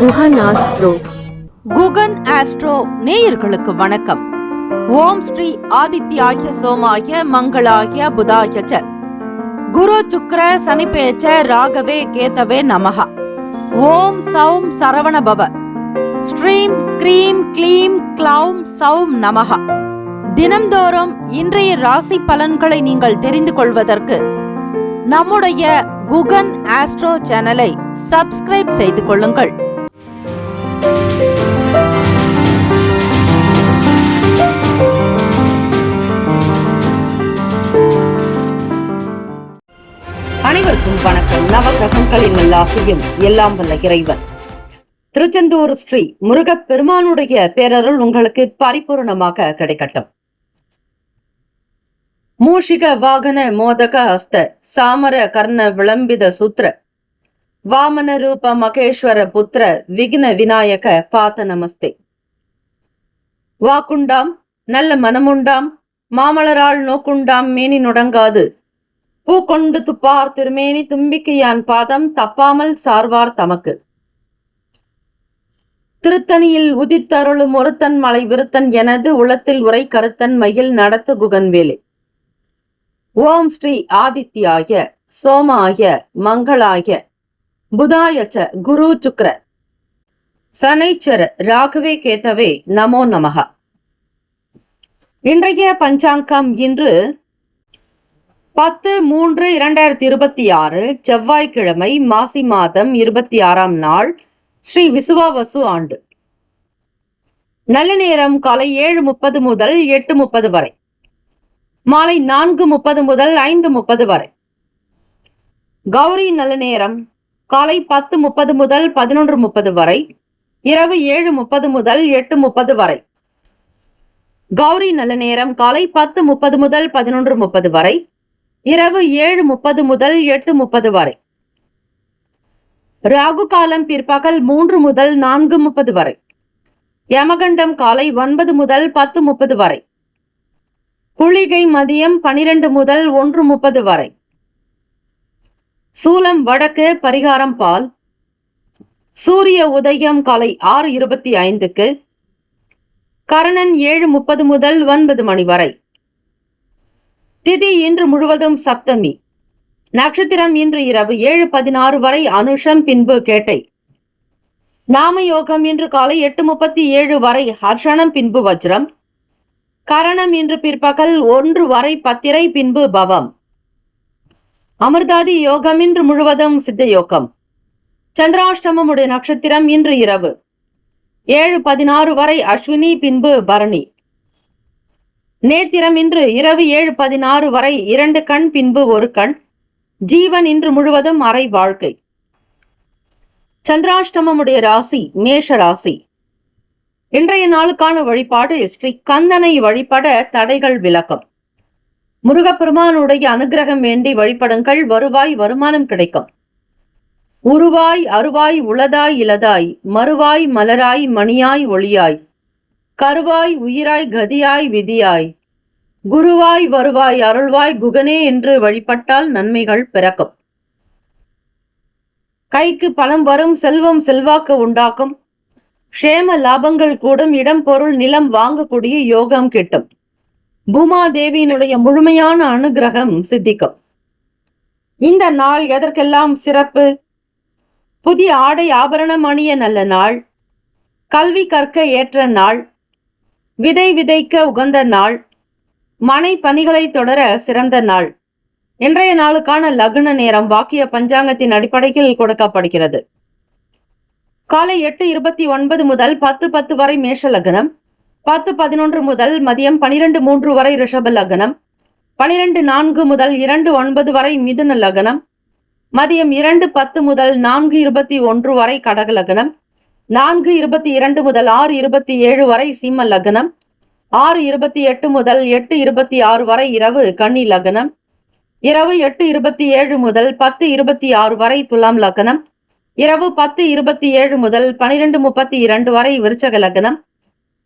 Guhan astro. Guhan astro நேயர்களுக்கு வணக்கம். ஓம் ஸ்ரீ ஆதித்யாய சோமாய மங்களாய புதாய ச குரு சுக்ர சனிபேச்ச ராகவே கேதவே நமஹ. ஓம் சௌம் சரவண பவ. ஸ்ரீம் க்ரீம் க்ளீம் க்ளௌம் சௌம் நமஹ. தினம்தோறும் இன்றைய ராசி பலன்களை நீங்கள் தெரிந்து கொள்வதற்கு நம்முடைய குகன் ஆஸ்ட்ரோ சேனலை சப்ஸ்கிரைப் செய்து கொள்ளுங்கள். அனைவருக்கும் வணக்கம். நவகிரகங்களின் நல்லாசியும் எல்லாம் வல்ல இறைவன் திருச்செந்தூர் ஸ்ரீ முருகப் பெருமானுடைய பேரருள் உங்களுக்கு பரிபூர்ணமாக கிடைக்கட்டும். மூஷிக வாகன மோதக ஹஸ்த சாமர கர்ண விளம்பித சூத்ர வாமன ரூப மகேஸ்வர புத்திர விக்ன விநாயக பாத நமஸ்தே. வாக்குண்டாம் நல்ல மனமுண்டாம் மாமலரால் நோக்குண்டாம் மேனி நுடங்காது பூக்கொண்டு துப்பார் திருமேனி தும்பிக்கையான் பாதம் தப்பாமல் சார்வார் தமக்கு. திருத்தணியில் உதித்தருளும் ஒருத்தன் மலை விருத்தன் எனது உளத்தில் உரை கருத்தன் மயில் நடத்து குகன்வேலே. ஓம் ஸ்ரீ ஆதித்யாய சோமாய மங்களாய புதாயச்ச குரு சுக்ர சனைச்சர ராகவே கேதவே நமோ நமஹ. இன்றைய பஞ்சாங்கம் இன்று 10/3/2026 செவ்வாய்க்கிழமை, மாசி மாதம் 26ஆம் நாள், ஸ்ரீ விசுவாவசு ஆண்டு. நல்ல நேரம் காலை 7:30 முதல் 8:30 வரை, மாலை 4:30 முதல் 5:30 வரை. கௌரி நல்ல நேரம் காலை 10:30 முதல் 11:30 வரை, இரவு 7:30 முதல் 8:30 வரை. கௌரி நல்ல நேரம் காலை 10:30 முதல் 11:30 வரை, இரவு 7:30 முதல் 8:30 வரை. ராகு காலம் பிற்பகல் 3 முதல் 4:30 வரை. யமகண்டம் காலை 9 முதல் 10:30 வரை. குளிகை மதியம் 12 முதல் 1:30 வரை. சூலம் வடக்கு, பரிகாரம் பால். சூரிய உதயம் காலை 6:25க்கு. கரணன் 7:30 முதல் 9 மணி வரை. திதி இன்று முழுவதும் சப்தமி. நட்சத்திரம் இன்று இரவு 7:16 வரை அனுஷம், பின்பு கேட்டை. நாமயோகம் இன்று காலை 8:37 வரை ஹர்ஷணம், பின்பு வஜ்ரம். கரணம் இன்று பிற்பகல் 1 வரை பத்திரை, பின்பு பவம். அமிர்தாதி யோகம் இன்று முழுவதும் சித்த யோகம். சந்திராஷ்டமம் உடைய நட்சத்திரம் இன்று இரவு 7:16 வரை அஸ்வினி, பின்பு பரணி. நேத்திரம் இன்று இரவு 7:16 வரை 2 கண், பின்பு 1 கண். ஜீவன் இன்று முழுவதும் அரை வாழ்க்கை. சந்திராஷ்டமம் உடைய ராசி மேஷ ராசி. இன்றைய நாளுக்கான வழிபாடு ஸ்ரீ கந்தனை வழிபட தடைகள் விலக்கும். முருகப்பெருமானுடைய அனுகிரகம் வேண்டி வழிபடுங்கள். வருவாய் வருமானம் கிடைக்கும். உருவாய் அருவாய் உளதாய் இலதாய் மறுவாய் மலராய் மணியாய் ஒளியாய் கருவாய் உயிராய் கதியாய் விதியாய் குருவாய் வருவாய் அருள்வாய் குகனே என்று வழிபட்டால் நன்மைகள் பிறக்கும். கைக்கு பணம் வரும், செல்வம் செல்வாக்கு உண்டாக்கும். க்ஷேம லாபங்கள் கூடும். இடம் பொருள் நிலம் வாங்கக்கூடிய யோகம் கிட்டும். பூமாதேவியினுடைய முழுமையான அனுகிரகம் சித்திக்கும். இந்த நாள் எதற்கெல்லாம் சிறப்பு? புதிய ஆடை ஆபரணம் அணிய நல்ல நாள். கல்வி கற்க ஏற்ற நாள். விதை விதைக்க உகந்த நாள். மனை பணிகளை தொடர சிறந்த நாள். இன்றைய நாளுக்கான லக்ன நேரம் வாக்கிய பஞ்சாங்கத்தின் அடிப்படையில் கொடுக்கப்படுகிறது. காலை 8:29 முதல் 10:10 வரை மேஷ லக்னம். 10:11 முதல் மதியம் 12:03 வரை ரிஷப லக்னம். 12:04 முதல் 2:09 வரை மிதுன லக்னம். மதியம் 2:10 முதல் 4:21 வரை கடக லக்னம். 4:22 முதல் 6:27 வரை சிம்ம லக்னம். 6:28 முதல் 8:26 வரை இரவு கன்னி லக்னம். இரவு 8:27 முதல் 10:26 வரை துலாம் லக்னம். இரவு 10:27 முதல் 12:32 வரை விருச்சக லக்னம்.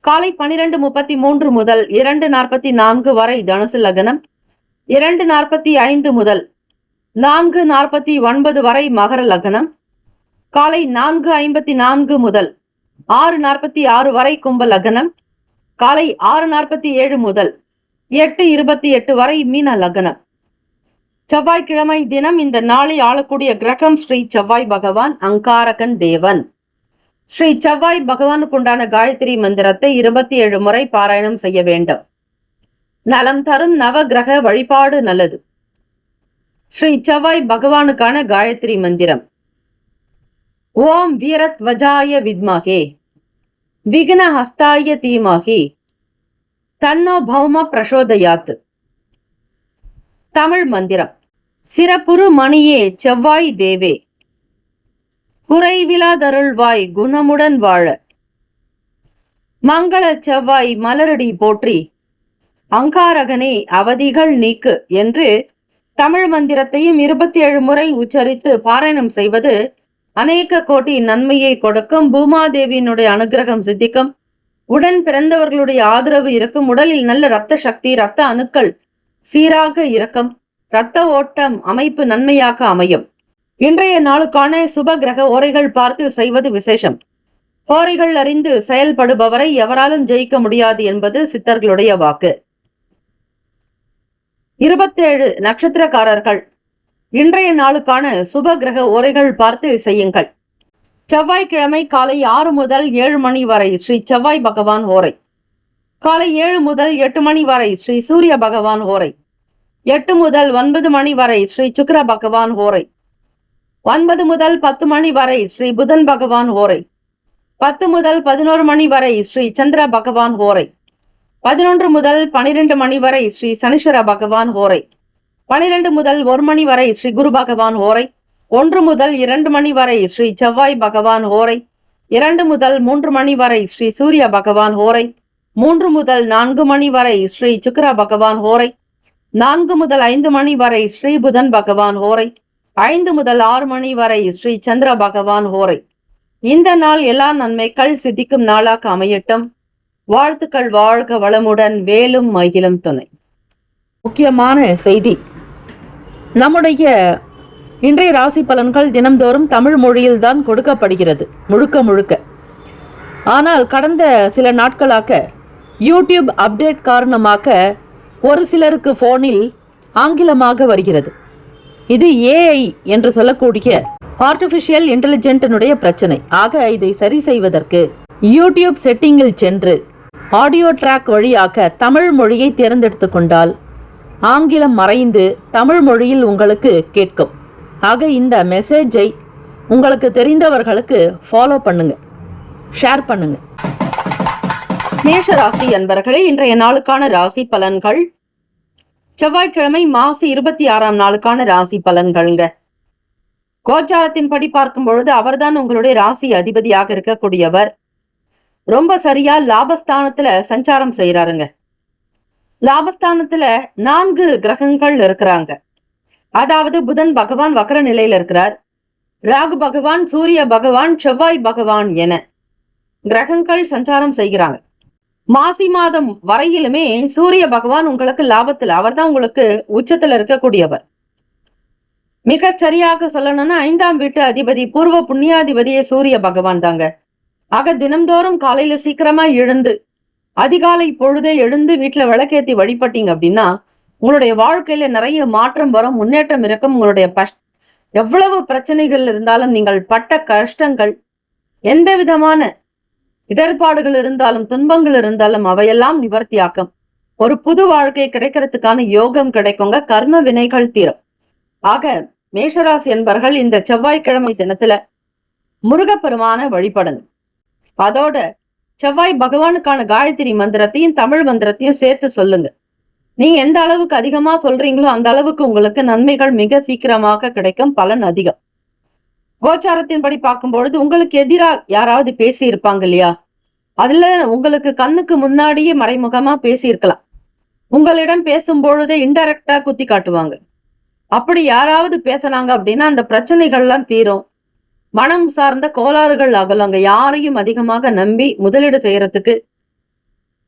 காலை 12:33 முதல் 2:44 வரை தனுசு லக்னம். 2:45 முதல் 4:49 வரை மகர லக்னம். காலை 4:54 முதல் 6:46 வரை கும்ப லக்னம், காலை 6:47 முதல் 8:28 வரை மீன லக்னம். செவ்வாய்க்கிழமை தினம் இந்த நாளை ஆளக்கூடிய கிரகம் ஸ்ரீ செவ்வாய் பகவான், அங்காரகன் தேவன். ஸ்ரீ செவ்வாய் பகவானுக்கு உண்டான காயத்ரி மந்திரத்தை 27 முறை பாராயணம் செய்ய வேண்டும். நலம் தரும் நவ கிரக வழிபாடு நல்லது. ஸ்ரீ செவ்வாய் பகவானுக்கான காயத்ரி மந்திரம்: ஓம் வீரத்வஜாய வித்மகே விக்னஹஸ்தாய தீமகி தன்னோ பௌம பிரசோதயாத். தமிழ் மந்திரம்: சிறப்புறு மணியே செவ்வாய் தேவே, குறைவிலாதருள்வாய் குணமுடன் வாழ, மங்கள செவ்வாய் மலரடி போற்றி, அங்காரகனே அவதிகள் நீக்கு என்று தமிழ் மந்திரத்தையும் 27 முறை உச்சரித்து பாராயணம் செய்வது அநேக கோடி நன்மையை கொடுக்கும். பூமாதேவியினுடைய அனுகிரகம் சித்திக்கும். உடன் பிறந்தவர்களுடைய ஆதரவு இருக்கும். உடலில் நல்ல இரத்த சக்தி, இரத்த அணுக்கள் சீராக இருக்கும். இரத்த ஓட்டம் அமைப்பு நன்மையாக அமையும். இன்றைய நாளுக்கான சுப கிரக ஓரைகள் பார்த்து செய்வது விசேஷம். ஓரைகள் அறிந்து செயல்படுபவரை எவராலும் ஜெயிக்க முடியாது என்பது சித்தர்களுடைய வாக்கு. 27 நட்சத்திரக்காரர்கள் இன்றைய நாளுக்கான சுப கிரக ஓரைகள் பார்த்து செய்யுங்கள். செவ்வாய்க்கிழமை காலை 6 முதல் 7 மணி வரை ஸ்ரீ செவ்வாய் பகவான் ஓரை. காலை 7 முதல் 8 மணி வரை ஸ்ரீ சூரிய பகவான் ஓரை. 8 முதல் 9 மணி வரை ஸ்ரீ சுக்கிர பகவான் ஓரை. 9 முதல் 10 மணி வரை ஸ்ரீ புதன் பகவான் ஓரை. 10 முதல் 11 மணி வரை ஸ்ரீ சந்திர பகவான் ஓரை. 11 முதல் 12 மணி வரை ஸ்ரீ சனீஸ்வர பகவான் ஓரை. 12 முதல் 1 மணி வரை ஸ்ரீ குரு பகவான் ஓரை. 1 முதல் 2 மணி வரை ஸ்ரீ செவ்வாய் பகவான் ஓரை. 2 முதல் 3 மணி வரை ஸ்ரீ சூரிய பகவான் ஓரை. 3 முதல் 4 மணி வரை ஸ்ரீ சுக்கிர பகவான் ஓரை. 4 முதல் 5 மணி வரை ஸ்ரீ புதன் பகவான் ஓரை. 5 முதல் 6 மணி வரை ஸ்ரீ சந்திர பகவான் ஓரை. இந்த நாள் எல்லா நன்மைகள் சித்திக்கும் நாளாக அமையட்டும். வாழ்த்துக்கள். வாழ்க வளமுடன். வேலும் மகிழும் துணை. முக்கியமான செய்தி: நம்முடைய இன்றைய ராசி பலன்கள் தினம்தோறும் தமிழ் மொழியில்தான் கொடுக்கப்படுகிறது முழுக்க முழுக்க. ஆனால் கடந்த சில நாட்களாக யூடியூப் அப்டேட் காரணமாக ஒரு சிலருக்கு போனில் ஆங்கிலமாக வருகிறது. இது ஏஐ என்று சொல்லக்கூடிய ஆர்டிஃபிஷியல் இன்டெலிஜென்டினுடைய பிரச்சனை. ஆக இதை சரி செய்வதற்கு யூடியூப் செட்டிங்கில் சென்று ஆடியோ ட்ராக் வழியாக தமிழ் மொழியை தேர்ந்தெடுத்து கொண்டால் ஆங்கிலம் மறைந்து தமிழ் மொழியில் உங்களுக்கு கேட்கும். ஆக இந்த மெசேஜை உங்களுக்கு தெரிந்தவர்களுக்கு ஃபாலோ பண்ணுங்க, ஷேர் பண்ணுங்க. மேஷ ராசி அன்பர்களே, இன்றைய நாளுக்கான ராசி பலன்கள். செவ்வாய்க்கிழமை மாசி 26ஆம் நாளுக்கான ராசி பலன்கள்ங்க. கோச்சாரத்தின் படி பார்க்கும் பொழுது அவர்தான் உங்களுடைய ராசி அதிபதியாக இருக்கக்கூடியவர். ரொம்ப சரியா லாபஸ்தானத்துல சஞ்சாரம் செய்யறாருங்க. லாபஸ்தானத்துல 4 கிரகங்கள் இருக்கிறாங்க. அதாவது புதன் பகவான் வக்ர நிலையில இருக்கிறார். ராகு பகவான், சூரிய பகவான், செவ்வாய் பகவான் என கிரகங்கள் சஞ்சாரம் செய்கிறாங்க. மாசி மாதம் வரையிலுமே சூரிய பகவான் உங்களுக்கு லாபத்துல, அவர் தான் உங்களுக்கு உச்சத்துல இருக்கக்கூடியவர். மிக சரியாக சொல்லணும்னா 5ஆம் வீட்டு அதிபதி, பூர்வ புண்ணியாதிபதியே சூரிய பகவான் தாங்க. ஆக தினம்தோறும் காலையில சீக்கிரமா எழுந்து அதிகாலை பொழுதே எழுந்து வீட்டுல விளக்கேத்தி வழிபட்டீங்க அப்படின்னா உங்களுடைய வாழ்க்கையில நிறைய மாற்றம் வரும், முன்னேற்றம் இருக்கும். உங்களுடைய எவ்வளவு பிரச்சனைகள் இருந்தாலும், நீங்கள் பட்ட கஷ்டங்கள், எந்த விதமான இடர்பாடுகள் இருந்தாலும், துன்பங்கள் இருந்தாலும் அவையெல்லாம் நிவர்த்தியாக்கும். ஒரு புது வாழ்க்கை கிடைக்கிறதுக்கான யோகம் கிடைக்குங்க. கர்ம வினைகள் தீரும். ஆக மேஷராசி என்பர்கள் இந்த செவ்வாய்க்கிழமை தினத்துல முருகப்பெருமான வழிபடுங்க. அதோட செவ்வாய் பகவானுக்கான காயத்ரி மந்திரத்தையும் தமிழ் மந்திரத்தையும் சேர்த்து சொல்லுங்க. நீங்க எந்த அளவுக்கு அதிகமா சொல்றீங்களோ அந்த அளவுக்கு உங்களுக்கு நன்மைகள் மிக சீக்கிரமாக கிடைக்கும், பலன் அதிகம். கோச்சாரத்தின்படி பார்க்கும்பொழுது உங்களுக்கு எதிராக யாராவது பேசி இருப்பாங்க இல்லையா, அதுல உங்களுக்கு கண்ணுக்கு முன்னாடியே மறைமுகமா பேசி இருக்கலாம். உங்களிடம் பேசும் பொழுதே இன்டைரக்டா குத்தி காட்டுவாங்க. அப்படி யாராவது பேசினாங்க அப்படின்னா அந்த பிரச்சனைகள்லாம் தீரும். மனம் சார்ந்த கோளாறுகள் அகலங்க. யாரையும் அதிகமாக நம்பி முதலீடு செய்யறதுக்கு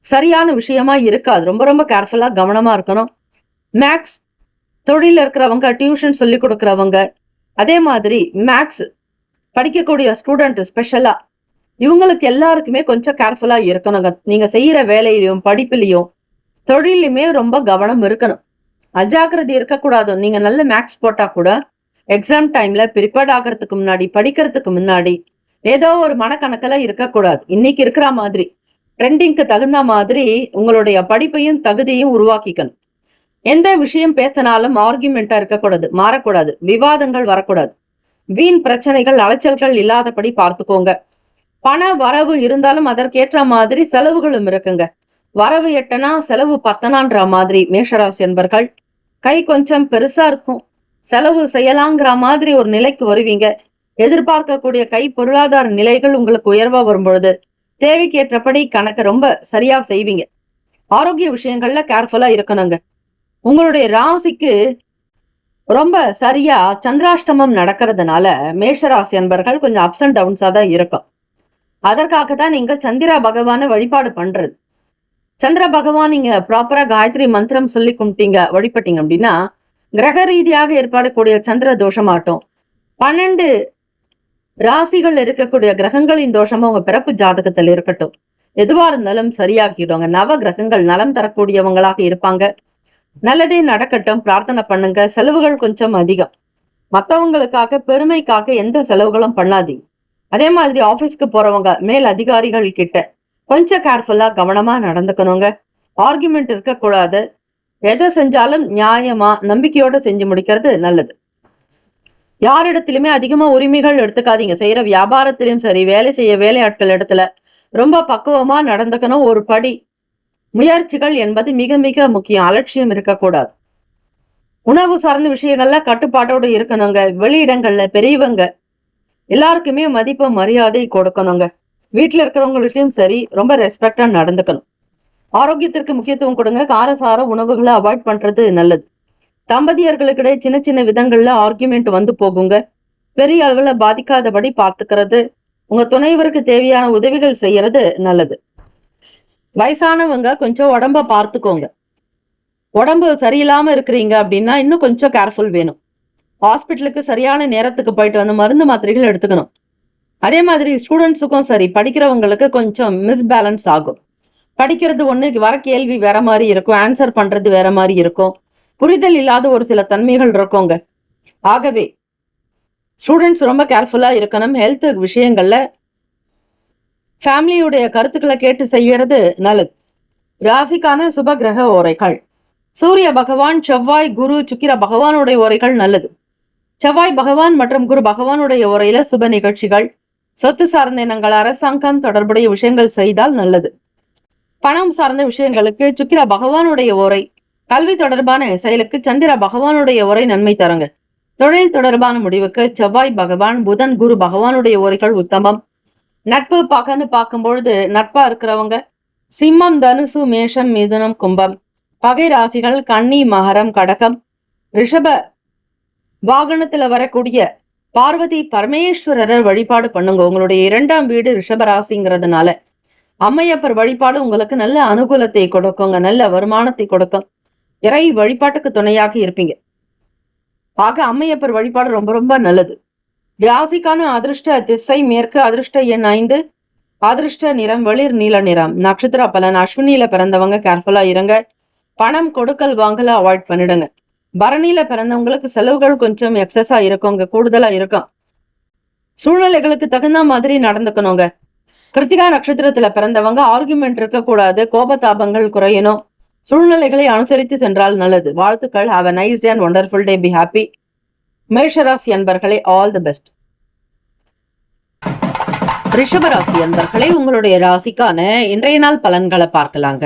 சரியான விஷயமா இருக்காது. ரொம்ப ரொம்ப கேர்ஃபுல்லா கவனமா இருக்கணும். மேக்ஸ் தொழில இருக்கிறவங்க, டியூஷன் சொல்லி கொடுக்கறவங்க, அதே மாதிரி மேக்ஸ் படிக்கக்கூடிய ஸ்டூடெண்ட் ஸ்பெஷலா இவங்களுக்கு எல்லாருக்குமே கொஞ்சம் கேர்ஃபுல்லா இருக்கணுங்க. நீங்க செய்யற வேலையிலையும் படிப்புலையும் தொழிலுமே ரொம்ப கவனம் இருக்கணும். அஜாக்கிரதை இருக்கக்கூடாது. நீங்க நல்ல மேக்ஸ் போட்டா கூட எக்ஸாம் டைம்ல ப்ரிப்பேர்ட் ஆகிறதுக்கு முன்னாடி படிக்கிறதுக்கு முன்னாடி ஏதோ ஒரு மனக்கணக்கில் இருக்கக்கூடாது. இன்னைக்கு இருக்கிற மாதிரி ட்ரெண்டிங்க்கு தகுந்த மாதிரி உங்களுடைய படிப்பையும் தகுதியும் உருவாக்கிக்கணும். எந்த விஷயம் பேசினாலும் ஆர்குமெண்டா இருக்கக்கூடாது, மாறக்கூடாது, விவாதங்கள் வரக்கூடாது, வீண் பிரச்சனைகள் அலைச்சல்கள் இல்லாதபடி பார்த்துக்கோங்க. பண வரவு இருந்தாலும் அதற்கேற்ற மாதிரி செலவுகளும் இருக்குங்க. வரவு எட்டனா செலவு பத்தனான்ற மாதிரி மேஷராசி என்பர்கள் கை கொஞ்சம் பெருசா இருக்கும். செலவு செய்யலாங்கிற மாதிரி ஒரு நிலைக்கு வருவீங்க. எதிர்பார்க்கக்கூடிய கை பொருளாதார நிலைகள் உங்களுக்கு உயர்வா வரும்பொழுது தேவைக்கேற்றபடி கணக்கு ரொம்ப சரியா செய்வீங்க. ஆரோக்கிய விஷயங்கள்ல கேர்ஃபுல்லா இருக்கணுங்க. உங்களுடைய ராசிக்கு ரொம்ப சரியா சந்திராஷ்டமம் நடக்கிறதுனால மேஷராசி என்பர்கள் கொஞ்சம் அப்ஸ் அண்ட் டவுன்ஸா தான் இருக்கும். அதற்காக தான் நீங்க சந்திர பகவான வழிபாடு பண்றது. சந்திர பகவான் நீங்க ப்ராப்பரா காயத்ரி மந்திரம் சொல்லி கும்பிட்டீங்க, வழிபட்டீங்க அப்படின்னா கிரக ரீதியாக ஏற்படக்கூடிய சந்திர தோஷமாட்டும் 12 ராசிகள் இருக்கக்கூடிய கிரகங்களின் தோஷமும் உங்க பிறப்பு ஜாதகத்தில் இருக்கட்டும், எதுவா இருந்தாலும் சரியாக்கிடுவாங்க. நவ கிரகங்கள் நலம் தரக்கூடியவங்களாக இருப்பாங்க. நல்லதே நடக்கட்டும், பிரார்த்தனை பண்ணுங்க. செலவுகள் கொஞ்சம் அதிகம். மற்றவங்களுக்காக பெருமைக்காக எந்த செலவுகளும் பண்ணாதீங்க. அதே மாதிரி ஆபீஸ்க்கு போறவங்க மேல் அதிகாரிகள் கிட்ட கொஞ்சம் கேர்ஃபுல்லா கவனமா நடந்துக்கணுங்க. ஆர்குமெண்ட் இருக்கக்கூடாது. எதை செஞ்சாலும் நியாயமா நம்பிக்கையோட செஞ்சு முடிக்கிறது நல்லது. யாரிடத்திலுமே அதிகமா உரிமைகள் எடுத்துக்காதீங்க. செய்யற வியாபாரத்திலும் சரி, வேலை செய்ய வேலையாட்கள் இடத்துல ரொம்ப பக்குவமா நடந்துக்கணும். ஒரு படி முயற்சிகள் என்பது மிக மிக முக்கியம். அலட்சியம் இருக்கக்கூடாது. உணவு சார்ந்த விஷயங்கள்ல கட்டுப்பாட்டோடு இருக்கணுங்க. வெளியிடங்கள்ல பெரியவங்க எல்லாருக்குமே மதிப்பு மரியாதை கொடுக்கணுங்க. வீட்டுல இருக்கிறவங்களுக்கும் சரி ரொம்ப ரெஸ்பெக்டா நடந்துக்கணும். ஆரோக்கியத்திற்கு முக்கியத்துவம் கொடுங்க. காரசார உணவுகளை அவாய்ட் பண்றது நல்லது. தம்பதியர்களுக்கிடையே சின்ன சின்ன விதங்கள்ல ஆர்குமெண்ட் வந்து போகுங்க. பெரிய அளவுல பாதிக்காதபடி பார்த்துக்கிறது, உங்க துணைவருக்கு தேவையான உதவிகள் செய்யறது நல்லது. வயசானவங்க கொஞ்சம் உடம்ப பார்த்துக்கோங்க. உடம்பு சரியில்லாம இருக்கிறீங்க அப்படின்னா இன்னும் கொஞ்சம் கேர்ஃபுல் வேணும். ஹாஸ்பிட்டலுக்கு சரியான நேரத்துக்கு போயிட்டு வந்து மருந்து மாத்திரைகள் எடுத்துக்கணும். அதே மாதிரி ஸ்டூடெண்ட்ஸுக்கும் சரி, படிக்கிறவங்களுக்கு கொஞ்சம் மிஸ்பேலன்ஸ் ஆகும். படிக்கிறது ஒண்ணு, வர கேள்வி வேற மாதிரி இருக்கும், ஆன்சர் பண்றது வேற மாதிரி இருக்கும், புரிதல் இல்லாத ஒரு சில தன்மைகள் இருக்குங்க. ஆகவே ஸ்டூடெண்ட்ஸ் ரொம்ப கேர்ஃபுல்லா இருக்கணும். ஹெல்த் விஷயங்கள்ல ஃபேமிலியுடைய கருத்துக்களை கேட்டு செய்யறது நல்லது. ராசிக்கான சுப கிரக ஓரைகள்: சூரிய பகவான், செவ்வாய், குரு, சுக்கிர பகவானுடைய ஓரைகள் நல்லது. செவ்வாய் பகவான் மற்றும் குரு பகவானுடைய உரையில சுப நிகழ்ச்சிகள், சொத்து சார்ந்த இனங்கள், அரசாங்கம் தொடர்புடைய விஷயங்கள் செய்தால் நல்லது. பணம் சார்ந்த விஷயங்களுக்கு சுக்கிர பகவானுடைய உரை, கல்வி தொடர்பான செயலுக்கு சந்திர பகவானுடைய உரை நன்மை தருங்க. தொழில் தொடர்பான முடிவுக்கு செவ்வாய் பகவான், புதன், குரு பகவானுடைய உரைகள் உத்தமம். நட்பு பகன்னு பார்க்கும்பொழுது நட்பா இருக்கிறவங்க சிம்மம், தனுசு, மேஷம், மிதுனம், கும்பம். பகை ராசிகள் கன்னி, மகரம், கடகம், ரிஷப. வாகனத்துல வரக்கூடிய பார்வதி பரமேஸ்வரரை வழிபாடு பண்ணுங்க. உங்களுடைய 2ஆம் வீடு ரிஷப ராசிங்கிறதுனால அம்மையப்பர் வழிபாடு உங்களுக்கு நல்ல அனுகூலத்தை கொடுக்குங்க, நல்ல வருமானத்தை கொடுக்கும். இறை வழிபாட்டுக்கு துணையாக இருப்பீங்க. ஆக அம்மையப்பர் வழிபாடு ரொம்ப ரொம்ப நல்லது. ராசிக்கான அதிர்ஷ்ட திசை மேற்கு, அதிர்ஷ்ட எண் 5, அதிர்ஷ்ட நிறம் வெளிர் நீல நிறம். நட்சத்திர பலன்: அஸ்வினியில பிறந்தவங்க கேர்ஃபுல்லா இருங்க. பணம் கொடுக்கல் வாங்கல அவாய்ட் பண்ணிடுங்க. பரணியில பிறந்தவங்களுக்கு செலவுகள் கொஞ்சம் எக்ஸஸா இருக்குங்க, கூடுதலா இருக்கும். சூழ்நிலைகளுக்கு தகுந்த மாதிரி நடந்துக்கணுங்க. கிருத்திகா நட்சத்திரத்துல பிறந்தவங்க ஆர்குமெண்ட் இருக்கக்கூடாது, கோபதாபங்கள் குறையணும். சூழ்நிலைகளை அனுசரித்து சென்றால் நல்லது. வாழ்த்துக்கள். Have a nice day and wonderful day. Be happy. மேஷராசி அன்பர்களே, ஆல் தி பெஸ்ட். ரிஷபராசி அன்பர்களே, உங்களுடைய ராசிக்கான இன்றைய நாள் பலன்களை பார்க்கலாங்க.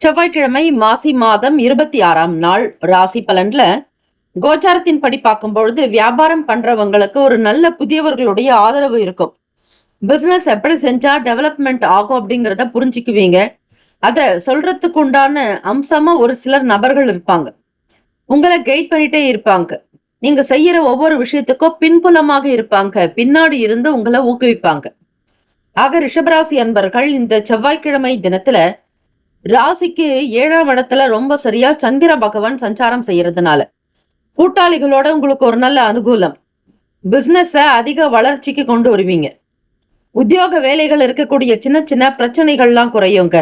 செவ்வாய்க்கிழமை, மாசி மாதம் 26ஆம் நாள். ராசி பலன்ல கோச்சாரத்தின் படி பார்க்கும் பொழுது வியாபாரம் பண்றவங்களுக்கு ஒரு நல்ல புதியவர்களுடைய ஆதரவு இருக்கும். பிசினஸ் எப்படி செஞ்சா டெவலப்மெண்ட் ஆகும் அப்படிங்கிறத புரிஞ்சுக்குவீங்க. அத சொல்றதுக்கு உண்டான அம்சமா ஒரு சிலர் நபர்கள் இருப்பாங்க. உங்களை கைட் பண்ணிட்டே இருப்பாங்க. நீங்க செய்யற ஒவ்வொரு விஷயத்துக்கும் பின்புலமாக இருப்பாங்க. பின்னாடி இருந்து உங்களை ஊக்குவிப்பாங்க. ஆக ரிஷபராசி அன்பர்கள் இந்த செவ்வாய்க்கிழமை தினத்துல ராசிக்கு 7ஆம் இடத்துல ரொம்ப சரியா சந்திர பகவான் சஞ்சாரம் செய்யறதுனால கூட்டாளிகளோட உங்களுக்கு ஒரு நல்ல அனுகூலம். பிசினஸ அதிக வளர்ச்சிக்கு கொண்டு வருவீங்க. உத்தியோக வேலைகள் இருக்கக்கூடிய சின்ன சின்ன பிரச்சனைகள்லாம் குறையுங்க.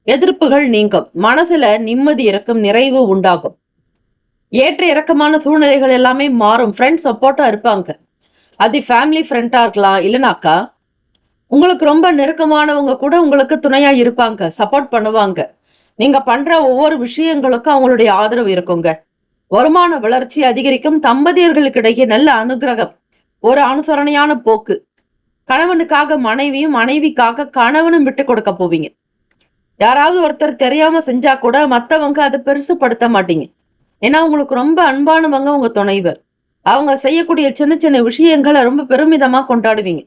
எதிர்ப்புகள் நீங்கும். மனசுல நிம்மதி இருக்கும், நிறைவு உண்டாகும். ஏற்ற இறக்கமான சூழ்நிலைகள் எல்லாமே மாறும். ஃப்ரெண்ட்ஸ் சப்போர்ட்டா இருப்பாங்க. அது ஃபேமிலி ஃப்ரெண்டா இருக்கலாம். இல்லைனாக்கா உங்களுக்கு ரொம்ப நெருக்கமானவங்க கூட உங்களுக்கு துணையா இருப்பாங்க, சப்போர்ட் பண்ணுவாங்க. நீங்க பண்ற ஒவ்வொரு விஷயங்களுக்கும் அவங்களுடைய ஆதரவு இருக்குங்க. வருமான வளர்ச்சி அதிகரிக்கும். தம்பதியர்களுக்கு இடையே நல்ல அனுகிரகம், ஒரு அனுசரணையான போக்கு. கணவனுக்காக மனைவியும், மனைவிக்காக கணவனும் விட்டு கொடுக்க போவீங்க. யாராவது ஒருத்தர் தெரியாம செஞ்சா கூட மத்தவங்க அதை பெருசுப்படுத்த மாட்டீங்க. ஏன்னா உங்களுக்கு ரொம்ப அன்பானவங்க உங்க துணைவர். அவங்க செய்யக்கூடிய சின்ன சின்ன விஷயங்களை ரொம்ப பெருமிதமா கொண்டாடுவீங்க.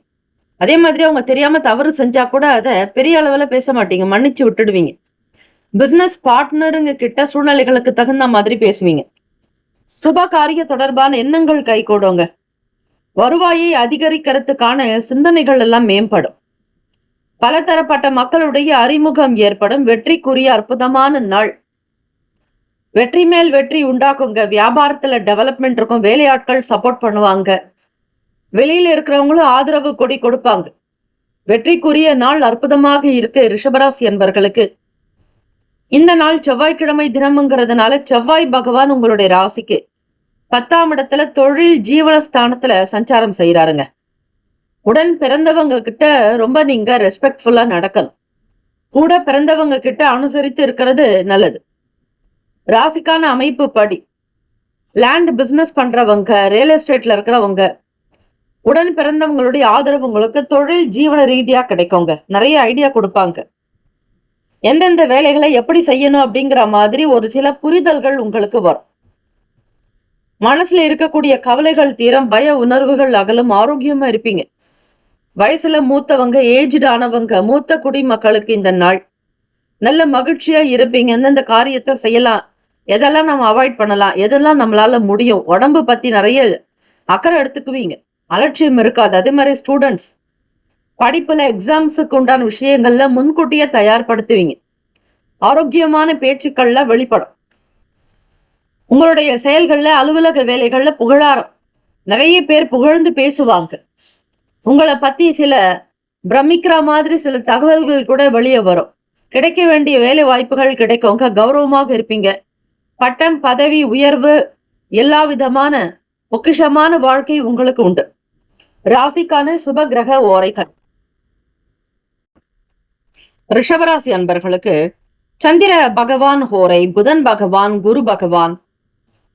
அதே மாதிரி அவங்க தெரியாம தவறு செஞ்சா கூட அதை பெரிய அளவுல பேச மாட்டீங்க, மன்னிச்சு விட்டுடுவீங்க. பிசினஸ் பார்ட்னருங்க கிட்ட சூழ்நிலைகளுக்கு தகுந்த மாதிரி பேசுவீங்க. சுப காரிய தொடர்பான எண்ணங்கள் கைகூடுங்க. வருவாயை அதிகரிக்கிறதுக்கான சிந்தனைகள் எல்லாம் மேம்படும். பலதரப்பட்ட மக்களுடைய அறிமுகம் ஏற்படும். வெற்றிக்குரிய அற்புதமான நாள். வெற்றி மேல் வெற்றி உண்டாக்குங்க. வியாபாரத்துல டெவலப்மெண்ட் இருக்கும். வேலையாட்கள் சப்போர்ட் பண்ணுவாங்க. வெளியில இருக்கிறவங்களும் ஆதரவு கொடி கொடுப்பாங்க. வெற்றிக்குரிய நாள் அற்புதமாக இருக்கு ரிஷபராசி என்பர்களுக்கு. இந்த நாள் செவ்வாய்க்கிழமை தினம்ங்கிறதுனால செவ்வாய் பகவான் உங்களுடைய ராசிக்கு 10ஆம் இடத்துல தொழில் ஜீவனஸ்தானத்துல சஞ்சாரம் செய்யறாருங்க. உடன் பிறந்தவங்க கிட்ட ரொம்ப நீங்க ரெஸ்பெக்ட்ஃபுல்லா நடக்கணும். கூட பிறந்தவங்க கிட்ட அனுசரித்து இருக்கிறது நல்லது. ராசிக்கான அமைப்பு படி லேண்ட் பிசினஸ் பண்றவங்க, ரியல் எஸ்டேட்ல இருக்கிறவங்க, உடன் பிறந்தவங்களுடைய ஆதரவு உங்களுக்கு தொழில் ஜீவன ரீதியா கிடைக்குங்க. நிறைய ஐடியா கொடுப்பாங்க. எந்தெந்த வேலைகளை எப்படி செய்யணும் அப்படிங்கிற மாதிரி ஒரு சில புரிதல்கள் உங்களுக்கு வரும். மனசுல இருக்கக்கூடிய கவலைகள் தீரம், பய உணர்வுகள் அகலும், ஆரோக்கியமா இருப்பீங்க. வயசுல மூத்தவங்க, ஏஜ்டு ஆனவங்க, மூத்த குடிமக்களுக்கு இந்த நாள் நல்ல மகிழ்ச்சியா இருப்பீங்க. எந்தெந்த காரியத்தை செய்யலாம், எதெல்லாம் நம்ம அவாய்ட் பண்ணலாம், எதெல்லாம் நம்மளால முடியும், உடம்பு பத்தி நிறைய அக்கறை எடுத்துக்குவீங்க. அலட்சியம் இருக்காது. அதே மாதிரி ஸ்டூடெண்ட்ஸ் படிப்புல எக்ஸாம்ஸுக்கு உண்டான விஷயங்கள்ல முன்கூட்டியே தயார்படுத்துவீங்க. ஆரோக்கியமான பேச்சுக்கள்ல வெளிப்படும். உங்களுடைய செயல்கள்ல, அலுவலக வேலைகள்ல புகழாரம். நிறைய பேர் புகழ்ந்து பேசுவாங்க. உங்களை பத்தி சில பிரமிக்கிற மாதிரி சில தகவல்கள் கூட வெளியே வரும். கிடைக்க வேண்டிய வேலை வாய்ப்புகள் கிடைக்குங்க. கௌரவமாக இருப்பீங்க. பட்டம், பதவி உயர்வு, எல்லா விதமான பொக்கிஷமான வாழ்க்கை உங்களுக்கு உண்டு. ராசிக்கான சுப கிரக ஓரைகள். ரிஷபராசி அன்பர்களுக்கு சந்திர பகவான் ஓரை, புதன் பகவான், குரு பகவான்,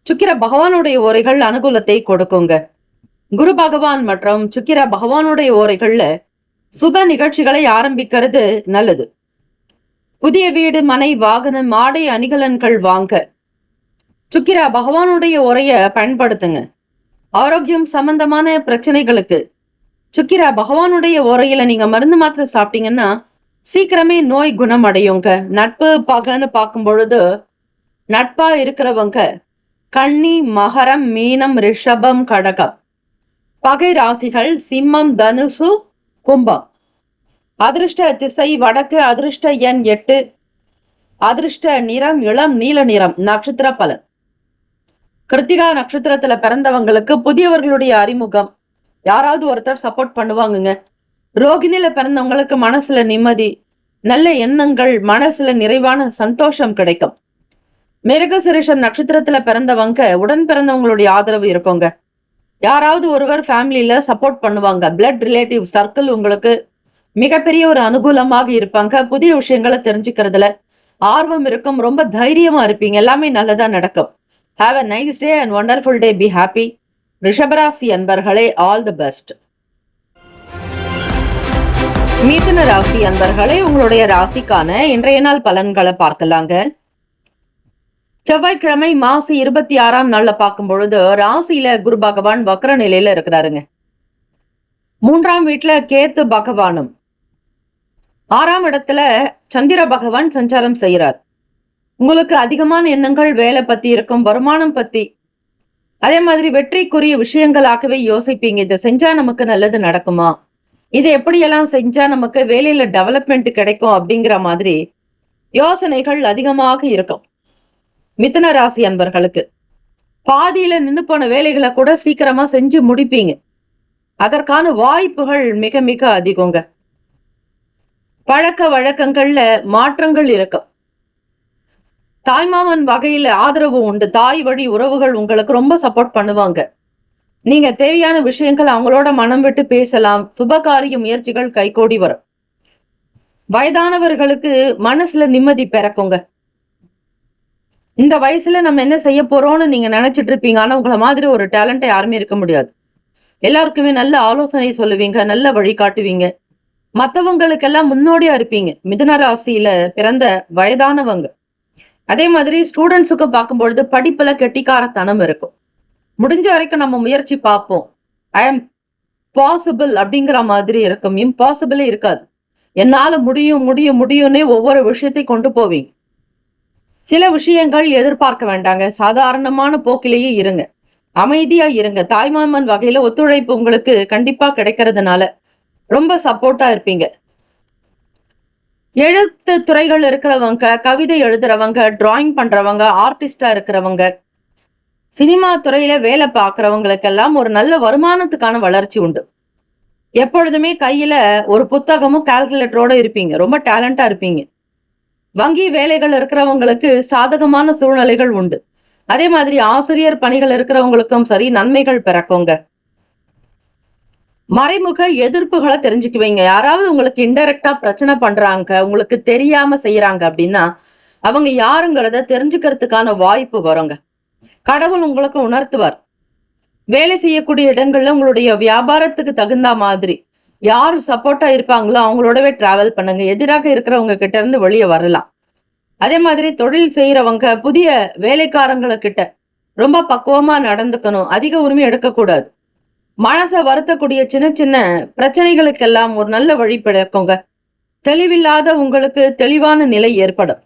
சுக்கிர பகவானுடைய ஓரைகள் அனுகூலத்தை கொடுக்குங்க. குரு பகவான் மற்றும் சுக்கிர பகவானுடைய ஓரைகள்ல சுப நிகழ்ச்சிகளை ஆரம்பிக்கிறது நல்லது. புதிய வீடு, மனை, வாகனம், ஆடை அணிகலன்கள் வாங்க சுக்கிர பகவானுடைய உரைய பயன்படுத்துங்க. ஆரோக்கியம் சம்பந்தமான பிரச்சனைகளுக்கு சுக்கிர பகவானுடைய உரையில நீங்க மருந்து மாத்திரை சாப்பிட்டீங்கன்னா சீக்கிரமே நோய் குணமடையுங்க. நட்பு பகன்னு பார்க்கும் பொழுது நட்பா இருக்கிறவங்க கன்னி, மகரம், மீனம், ரிஷபம், கடகம். பகை ராசிகள் சிம்மம், தனுசு, கும்பம். அதிர்ஷ்ட திசை வடக்கு. அதிர்ஷ்ட எண் 8. அதிர்ஷ்ட நிறம் இளம் நீல நிறம். நட்சத்திர பலன். கிருத்திகா நட்சத்திரத்துல பிறந்தவங்களுக்கு புதியவர்களுடைய அறிமுகம், யாராவது ஒருத்தர் சப்போர்ட் பண்ணுவாங்குங்க. ரோகிணியில பிறந்தவங்களுக்கு மனசுல நிம்மதி, நல்ல எண்ணங்கள், மனசுல நிறைவான சந்தோஷம் கிடைக்கும். மிருகசிரிஷம் நட்சத்திரத்துல பிறந்தவங்க உடன் பிறந்தவங்களுடைய ஆதரவு இருக்குங்க. யாராவது ஒருவர் ஃபேமிலியில சப்போர்ட் பண்ணுவாங்க. பிளட் ரிலேட்டிவ் சர்க்கிள் உங்களுக்கு மிகப்பெரிய ஒரு அனுகூலமாக இருப்பாங்க. புதிய விஷயங்களை தெரிஞ்சுக்கிறதுல ஆர்வம் இருக்கும். ரொம்ப தைரியமா இருப்பீங்க. எல்லாமே நல்லதா நடக்கும். Have a nice day and wonderful day. Be happy. ரிஷபராசி அன்பர்களே, ஆல் தி பெஸ்ட். மிதுன ராசி அன்பர்களே, உங்களுடைய ராசிக்கான இன்றைய நாள் பலன்களை பார்க்கலாங்க. செவ்வாய்க்கிழமை மாசி 26ஆம் நாள்ல பார்க்கும் பொழுது ராசியில குரு பகவான் வக்ர நிலையில இருக்கிறாருங்க. 3ஆம் வீட்டுல கேத்து பகவானும், 6ஆம் இடத்துல சந்திர பகவான் சஞ்சாரம் செய்யறார். உங்களுக்கு அதிகமான எண்ணங்கள் வேலை பத்தி இருக்கும், வருமானம் பத்தி, அதே மாதிரி வெற்றிக்குரிய விஷயங்களாகவே யோசிப்பீங்க. இதை செஞ்சா நமக்கு நல்லது நடக்குமா, இதை எப்படியெல்லாம் செஞ்சா நமக்கு வேலையில டெவலப்மெண்ட் கிடைக்கும் அப்படிங்கிற மாதிரி யோசனைகள் அதிகமாக இருக்கும் மிதுன ராசி அன்பர்களுக்கு. பாதியில நின்னு போன வேலைகளை கூட சீக்கிரமா செஞ்சு முடிப்பீங்க. அதற்கான வாய்ப்புகள் மிக மிக அதிகங்க. பழக்க வழக்கங்கள்ல மாற்றங்கள் இருக்கும். தாய்மாமன் வகையில ஆதரவு உண்டு. தாய் வழி உறவுகள் உங்களுக்கு ரொம்ப சப்போர்ட் பண்ணுவாங்க. நீங்க தேவையான விஷயங்கள் அவங்களோட மனம் விட்டு பேசலாம். சுபகாரிய முயற்சிகள் கைகூடி வரும். வயதானவர்களுக்கு மனசுல நிம்மதி பிறக்குங்க. இந்த வயசுல நம்ம என்ன செய்ய போறோம்னு நீங்க நினைச்சிட்டு இருப்பீங்க. ஆனா உங்களை மாதிரி ஒரு டேலண்ட் யாருமே இருக்க முடியாது. எல்லாருக்குமே நல்ல ஆலோசனை சொல்லுவீங்க, நல்ல வழிகாட்டுவீங்க. மற்றவங்களுக்கெல்லாம் முன்னோடியா இருப்பீங்க. மிதுன ராசியில பிறந்த வயதானவங்க. அதே மாதிரி ஸ்டூடெண்ட்ஸுக்கும் பார்க்கும்பொழுது படிப்புல கெட்டிக்காரத்தனம் இருக்கும். முடிஞ்ச வரைக்கும் நம்ம முயற்சி பார்ப்போம். ஐ எம் பாசிபிள் அப்படிங்கிற மாதிரி இருக்கும். இம்பாசிபிளே இருக்காது. என்னால முடியும் முடியும் முடியும்னே ஒவ்வொரு விஷயத்தை கொண்டு போவீங்க. சில விஷயங்கள் எதிர்பார்க்க வேண்டாங்க. சாதாரணமான போக்கிலேயே இருங்க. அமைதியா இருங்க. தாய்மாமன் வகையில ஒத்துழைப்பு உங்களுக்கு கண்டிப்பா கிடைக்கிறதுனால ரொம்ப சப்போர்ட்டா இருப்பீங்க. எழுத்து துறைகள் இருக்கிறவங்க, கவிதை எழுதுறவங்க, டிராயிங் பண்றவங்க, ஆர்டிஸ்டா இருக்கிறவங்க, சினிமா துறையில வேலை பார்க்கறவங்களுக்கெல்லாம் ஒரு நல்ல வருமானத்துக்கான வளர்ச்சி உண்டு. எப்பொழுதுமே கையில ஒரு புத்தகமும் கால்குலேட்டரோட இருப்பீங்க. ரொம்ப டேலண்டா இருப்பீங்க. வங்கி வேலைகள் இருக்கிறவங்களுக்கு சாதகமான சூழ்நிலைகள் உண்டு. அதே மாதிரி ஆசிரியர் பணிகள் இருக்கிறவங்களுக்கும் சரி, நன்மைகள் பிறக்குங்க. மறைமுக எதிர்ப்புகளை தெரிஞ்சுக்குவீங்க. யாராவது உங்களுக்கு இன்டைரக்டா பிரச்சனை பண்றாங்க, உங்களுக்கு தெரியாம செய்யறாங்க அப்படின்னா அவங்க யாருங்கிறத தெரிஞ்சுக்கிறதுக்கான வாய்ப்பு வருங்க. கடவுள் உங்களுக்கு உணர்த்துவார். வேலை செய்யக்கூடிய இடங்கள்ல உங்களுடைய வியாபாரத்துக்கு தகுந்த மாதிரி யார் சப்போர்ட்டா இருப்பாங்களோ அவங்களோடவே டிராவல் பண்ணுங்க. எதிராக இருக்கிறவங்க கிட்ட இருந்து வெளியே வரலாம். அதே மாதிரி தொழில் செய்யறவங்க புதிய வேலைக்காரங்களை கிட்ட ரொம்ப பக்குவமா நடந்துக்கணும். அதிக உரிமை எடுக்கக்கூடாது. மனசை வருத்தக்கூடிய சின்ன சின்ன பிரச்சனைகளுக்கெல்லாம் ஒரு நல்ல வழி பிறக்குங்க. தெளிவில்லாத உங்களுக்கு தெளிவான நிலை ஏற்படும்.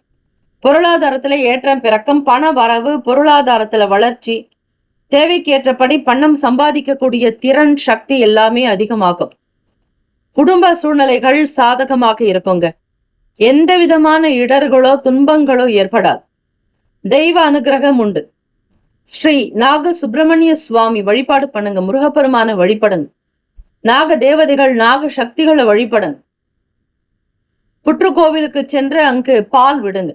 பொருளாதாரத்துல ஏற்றம் பிறக்கும். பண வரவு, பொருளாதாரத்துல வளர்ச்சி, தேவைக்கேற்றபடி பணம் சம்பாதிக்கக்கூடிய திறன், சக்தி எல்லாமே அதிகமாகும். குடும்ப சூழ்நிலைகள் சாதகமாக இருக்குங்க. எந்த விதமான இடர்களோ துன்பங்களோ ஏற்படாது. தெய்வ அனுகிரகம் உண்டு. ஸ்ரீ நாக சுப்பிரமணிய சுவாமி வழிபாடு பண்ணுங்க. முருகப்பெருமான வழிபடுங்க. நாக தேவதைகள், நாக சக்திகளை வழிபடுங்க. புற்றுக்கோவிலுக்கு சென்று அங்கு பால் விடுங்க.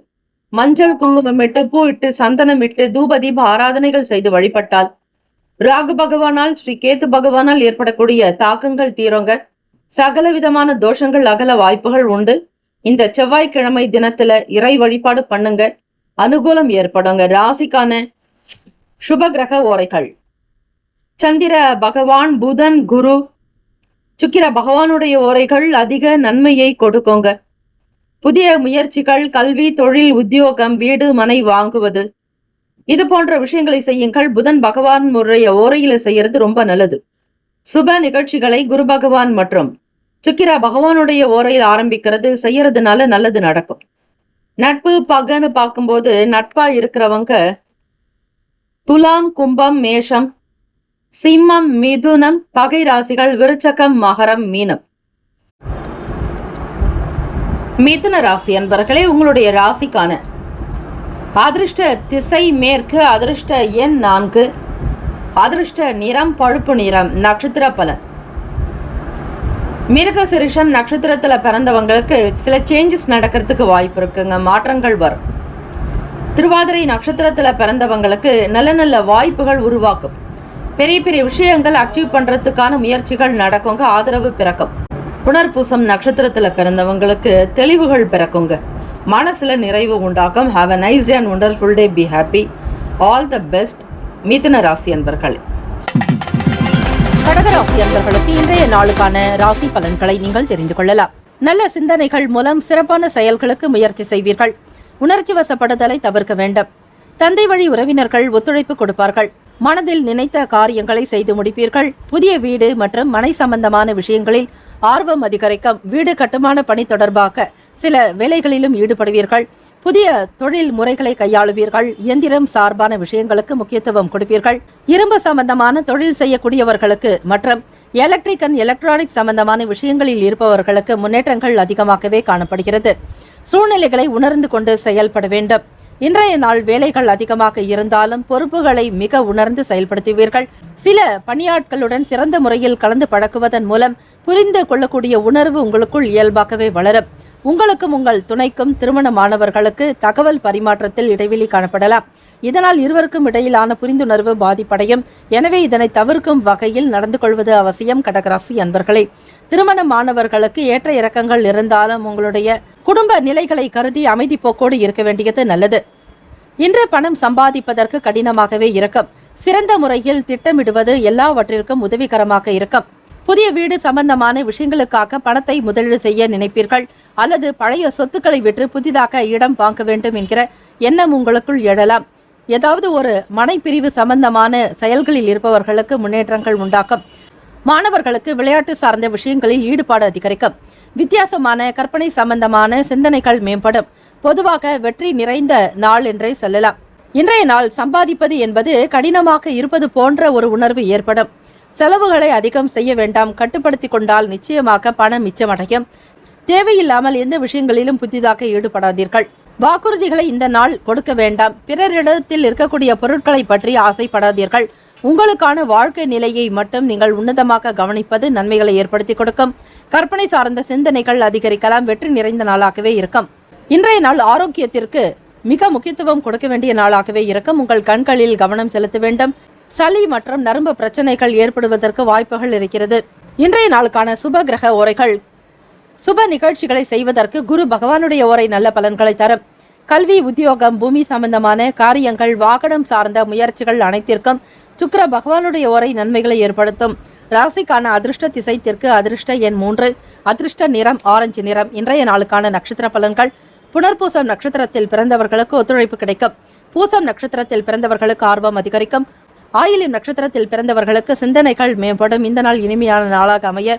மஞ்சள் குங்குமம் இட்டு, பூ இட்டு, சந்தனம் இட்டு, தூப தீப ஆராதனைகள் செய்து வழிபட்டால் ராகு பகவானால், ஸ்ரீ கேத்து பகவானால் ஏற்படக்கூடிய தாக்கங்கள் தீருங்க. சகல விதமான தோஷங்கள் அகல வாய்ப்புகள் உண்டு. இந்த செவ்வாய்க்கிழமை தினத்துல இறை வழிபாடு பண்ணுங்க. அனுகூலம் ஏற்படுங்க. ராசிக்கான சுப கிரக ஓரைகள்: சந்திர பகவான், புதன், குரு, சுக்கிர பகவானுடைய ஓரைகள் அதிக நன்மையை கொடுக்குங்க. புதிய முயற்சிகள், கல்வி, தொழில், உத்தியோகம், வீடு, மனை வாங்குவது, இது போன்ற விஷயங்களை செய்யுங்கள். புதன் பகவான் முறைய ஓரையில செய்யறது ரொம்ப நல்லது. சுப நிகழ்ச்சிகளை குரு பகவான் மற்றும் சுக்கிர பகவானுடைய ஓரையில் ஆரம்பிக்கிறது செய்யறதுனால நல்லது நடக்கும். நட்பு பகன்னு பார்க்கும்போது நட்பா இருக்கிறவங்க துலாம், கும்பம், மேஷம், சிம்மம், மிதுனம், பகை ராசிகள் விருச்சகம், மகரம், மீனம். மிதுன ராசி அன்பர்களே, உங்களுடைய ராசிக்கான அதிர்ஷ்ட திசை மேற்கு, அதிர்ஷ்ட எண் 4, அதிர்ஷ்ட நிறம் பழுப்பு நிறம். நட்சத்திர பலன்: மிருகசிரிஷம் நட்சத்திரத்துல பிறந்தவங்களுக்கு சில சேஞ்சஸ் நடக்கிறதுக்கு வாய்ப்பு இருக்குங்க. மாற்றங்கள் வரும். திருவாதிரை நட்சத்திரத்துல பிறந்தவங்களுக்கு நல்ல நல்ல வாய்ப்புகள் உருவாக்கும். பெரிய பெரிய விஷயங்கள் அச்சீவ் பண்றதுக்கான முயற்சிகள் நடக்குங்க. ஆதரவு பிறக்கும். புனர்பூசம் நட்சத்திரத்துல பிறந்தவங்களுக்கு தெளிவுகள் பிறக்குங்க. மனசுல நிறைவு உண்டாக்கும். Have a nice day and wonderful day. Be happy. All the best. மிதுன ராசி அன்பர்களே. கடகராசி அன்பர்களுக்கு இன்றைய நாளுக்கான ராசி பலன்களை நீங்கள் தெரிந்து கொள்ளலாம். நல்ல சிந்தனைகள் மூலம் சிறப்பான செயல்களுக்கு முயற்சி செய்வீர்கள். உணர்ச்சி வசப்படுதலை தவிர்க்க வேண்டும். தந்தை வழி உறவினர்கள் ஒத்துழைப்பு கொடுப்பார்கள். மனதில் நினைத்த காரியங்களை செய்து முடிப்பீர்கள். புதிய வீடு மற்றும் மனை சம்பந்தமான விஷயங்களில் ஆர்வம் அதிகரிக்கும். வீடு கட்டுமான பணி தொடர்பாக சில வேலைகளிலும் ஈடுபடுவீர்கள். புதிய தொழில் முறைகளை கையாளுவீர்கள். இயந்திரம் சார்பான விஷயங்களுக்கு முக்கியத்துவம் கொடுப்பீர்கள். இரும்பு சம்பந்தமான தொழில் செய்யக்கூடியவர்களுக்கு மற்றும் எலக்ட்ரிக் அண்ட் எலக்ட்ரானிக் சம்பந்தமான விஷயங்களில் இருப்பவர்களுக்கு முன்னேற்றங்கள் அதிகமாகவே காணப்படுகிறது. சூழ்நிலைகளை உணர்ந்து கொண்டு செயல்பட வேண்டும். இன்றைய நாள் வேலைகள் அதிகமாக இருந்தாலும் பொறுப்புகளை மிக உணர்ந்து செயல்படுத்துவீர்கள். சில பணியாட்களுடன் சிறந்த முறையில் கலந்து பழக்குவதன் மூலம் புரிந்து கொள்ளக்கூடிய உணர்வு உங்களுக்குள் இயல்பாகவே வளரும். உங்களுக்கும் உங்கள் துணைக்கும் திருமணமானவர்களுக்கு தகவல் பரிமாற்றத்தில் இடைவெளி காணப்படலாம். இதனால் இருவருக்கும் இடையிலான புரிந்துணர்வு பாதிப்படையும். எனவே இதனை தவிர்க்கும் வகையில் நடந்து கொள்வது அவசியம். கடகராசி அன்பர்களே, திருமணமானவர்களுக்கு ஏற்ற இறக்கங்கள் இருந்தாலும் உங்களுடைய குடும்ப நிலைகளை கருதி அமைதி போக்கோடு இருக்க வேண்டியது நல்லது. இன்று பணம் சம்பாதிப்பதற்கு கடினமாகவே இருக்கும். சிறந்த முறையில் திட்டமிடுவது எல்லாவற்றிற்கும் உதவிகரமாக இருக்கும். புதிய வீடு சம்பந்தமான விஷயங்களுக்காக பணத்தை முதலீடு செய்ய நினைப்பீர்கள், அல்லது பழைய சொத்துக்களை விற்று புதிதாக இடம் வாங்க வேண்டும் என்கிற எண்ணம் உங்களுக்குள் எழலாம். ஏதாவது ஒரு மனைப்பிரிவு சம்பந்தமான செயல்களில் இருப்பவர்களுக்கு முன்னேற்றங்கள் உண்டாக்கும். மாணவர்களுக்கு விளையாட்டு சார்ந்த விஷயங்களில் ஈடுபாடு அதிகரிக்கும். வித்தியாசமான கற்பனை சம்பந்தமான சிந்தனைகள் மேம்படும். பொதுவாக வெற்றி நிறைந்த நாள் என்றே சொல்லலாம். இன்றைய நாள் சம்பாதிப்பது என்பது கடினமாக இருப்பது போன்ற ஒரு உணர்வு ஏற்படும். செலவுகளை அதிகம் செய்ய வேண்டாம். கட்டுப்படுத்தி கொண்டால் நிச்சயமாக பணம் மிச்சமடையும். தேவையில்லாமல் எந்த விஷயங்களிலும் புதிதாக ஈடுபடாதீர்கள். வாக்குறுதிகளை இந்த நாள் கொடுக்க வேண்டாம். பிறரிடத்தில் இருக்கக்கூடிய பொருட்களை பற்றி ஆசைப்படாதீர்கள். உங்களுக்கான வாழ்க்கை நிலையை மட்டும் நீங்கள் உன்னதமாக கவனிப்பது நன்மைகளை ஏற்படுத்தி கொடுக்கும். கற்பனை சார்ந்த சிந்தனைகள் அதிகரிக்கலாம். வெற்றி நிறைந்த நாளாகவே இருக்கும். இன்றைய நாள் ஆரோக்கியத்திற்கு மிக முக்கியத்துவம் கொடுக்க வேண்டிய நாளாகவே இருக்கும். உங்கள் கண்களில் கவனம் செலுத்த வேண்டும். சளி மற்றும் நரம்பு பிரச்சனைகள் ஏற்படுவதற்கு வாய்ப்புகள் இருக்கிறது. இன்றைய நாளுக்கான சுப கிரக ஓரைகள். சுப நிகழ்ச்சிகளை செய்வதற்கு குரு பகவானுடைய ஓரை நல்ல பலன்களை தரும். கல்வி, உத்தியோகம், பூமி சம்பந்தமான காரியங்கள், வாகனம் சார்ந்த முயற்சிகள் அனைத்திற்கும் சுக்கிர பகவானுடைய ஓரை நன்மைகளை ஏற்படுத்தும். ராசிக்கான அதிர்ஷ்ட திசை தெற்கு, அதிர்ஷ்ட எண் 3, அதிர்ஷ்ட நிறம் ஆரஞ்சு நிறம். இன்றைய நாளுக்கான நட்சத்திர பலன்கள். புனர்பூசம் நட்சத்திரத்தில் பிறந்தவர்களுக்கு ஒத்துழைப்பு கிடைக்கும். பூசம் நட்சத்திரத்தில் பிறந்தவர்களுக்கு ஆர்வம் அதிகரிக்கும். ஆயிலியம் நட்சத்திரத்தில் பிறந்தவர்களுக்கு சிந்தனைகள் மேம்படும். இந்த நாள் இனிமையான நாளாக அமைய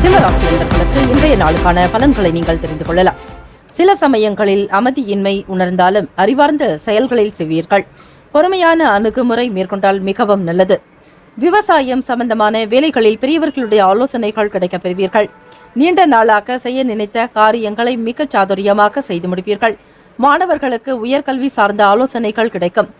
சிம்மராசி என்பவர்களுக்கு இன்றைய நாளுக்கான பலன்களை நீங்கள் தெரிந்து கொள்ளலாம். சில சமயங்களில் அமைதியின்மை உணர்ந்தாலும் அறிவார்ந்த செயல்களில் செய்வீர்கள். பொறுமையான அணுகுமுறை மேற்கொண்டால் மிகவும் நல்லது. விவசாயம் சம்பந்தமான வேலைகளில் பெரியவர்களுடைய ஆலோசனைகள் கிடைக்கப் பெறுவீர்கள். நீண்ட நாளாக செய்ய நினைத்த காரியங்களை மிக சாதுரியமாக செய்து முடிப்பீர்கள். மாணவர்களுக்கு உயர்கல்வி சார்ந்த ஆலோசனைகள் கிடைக்கும்.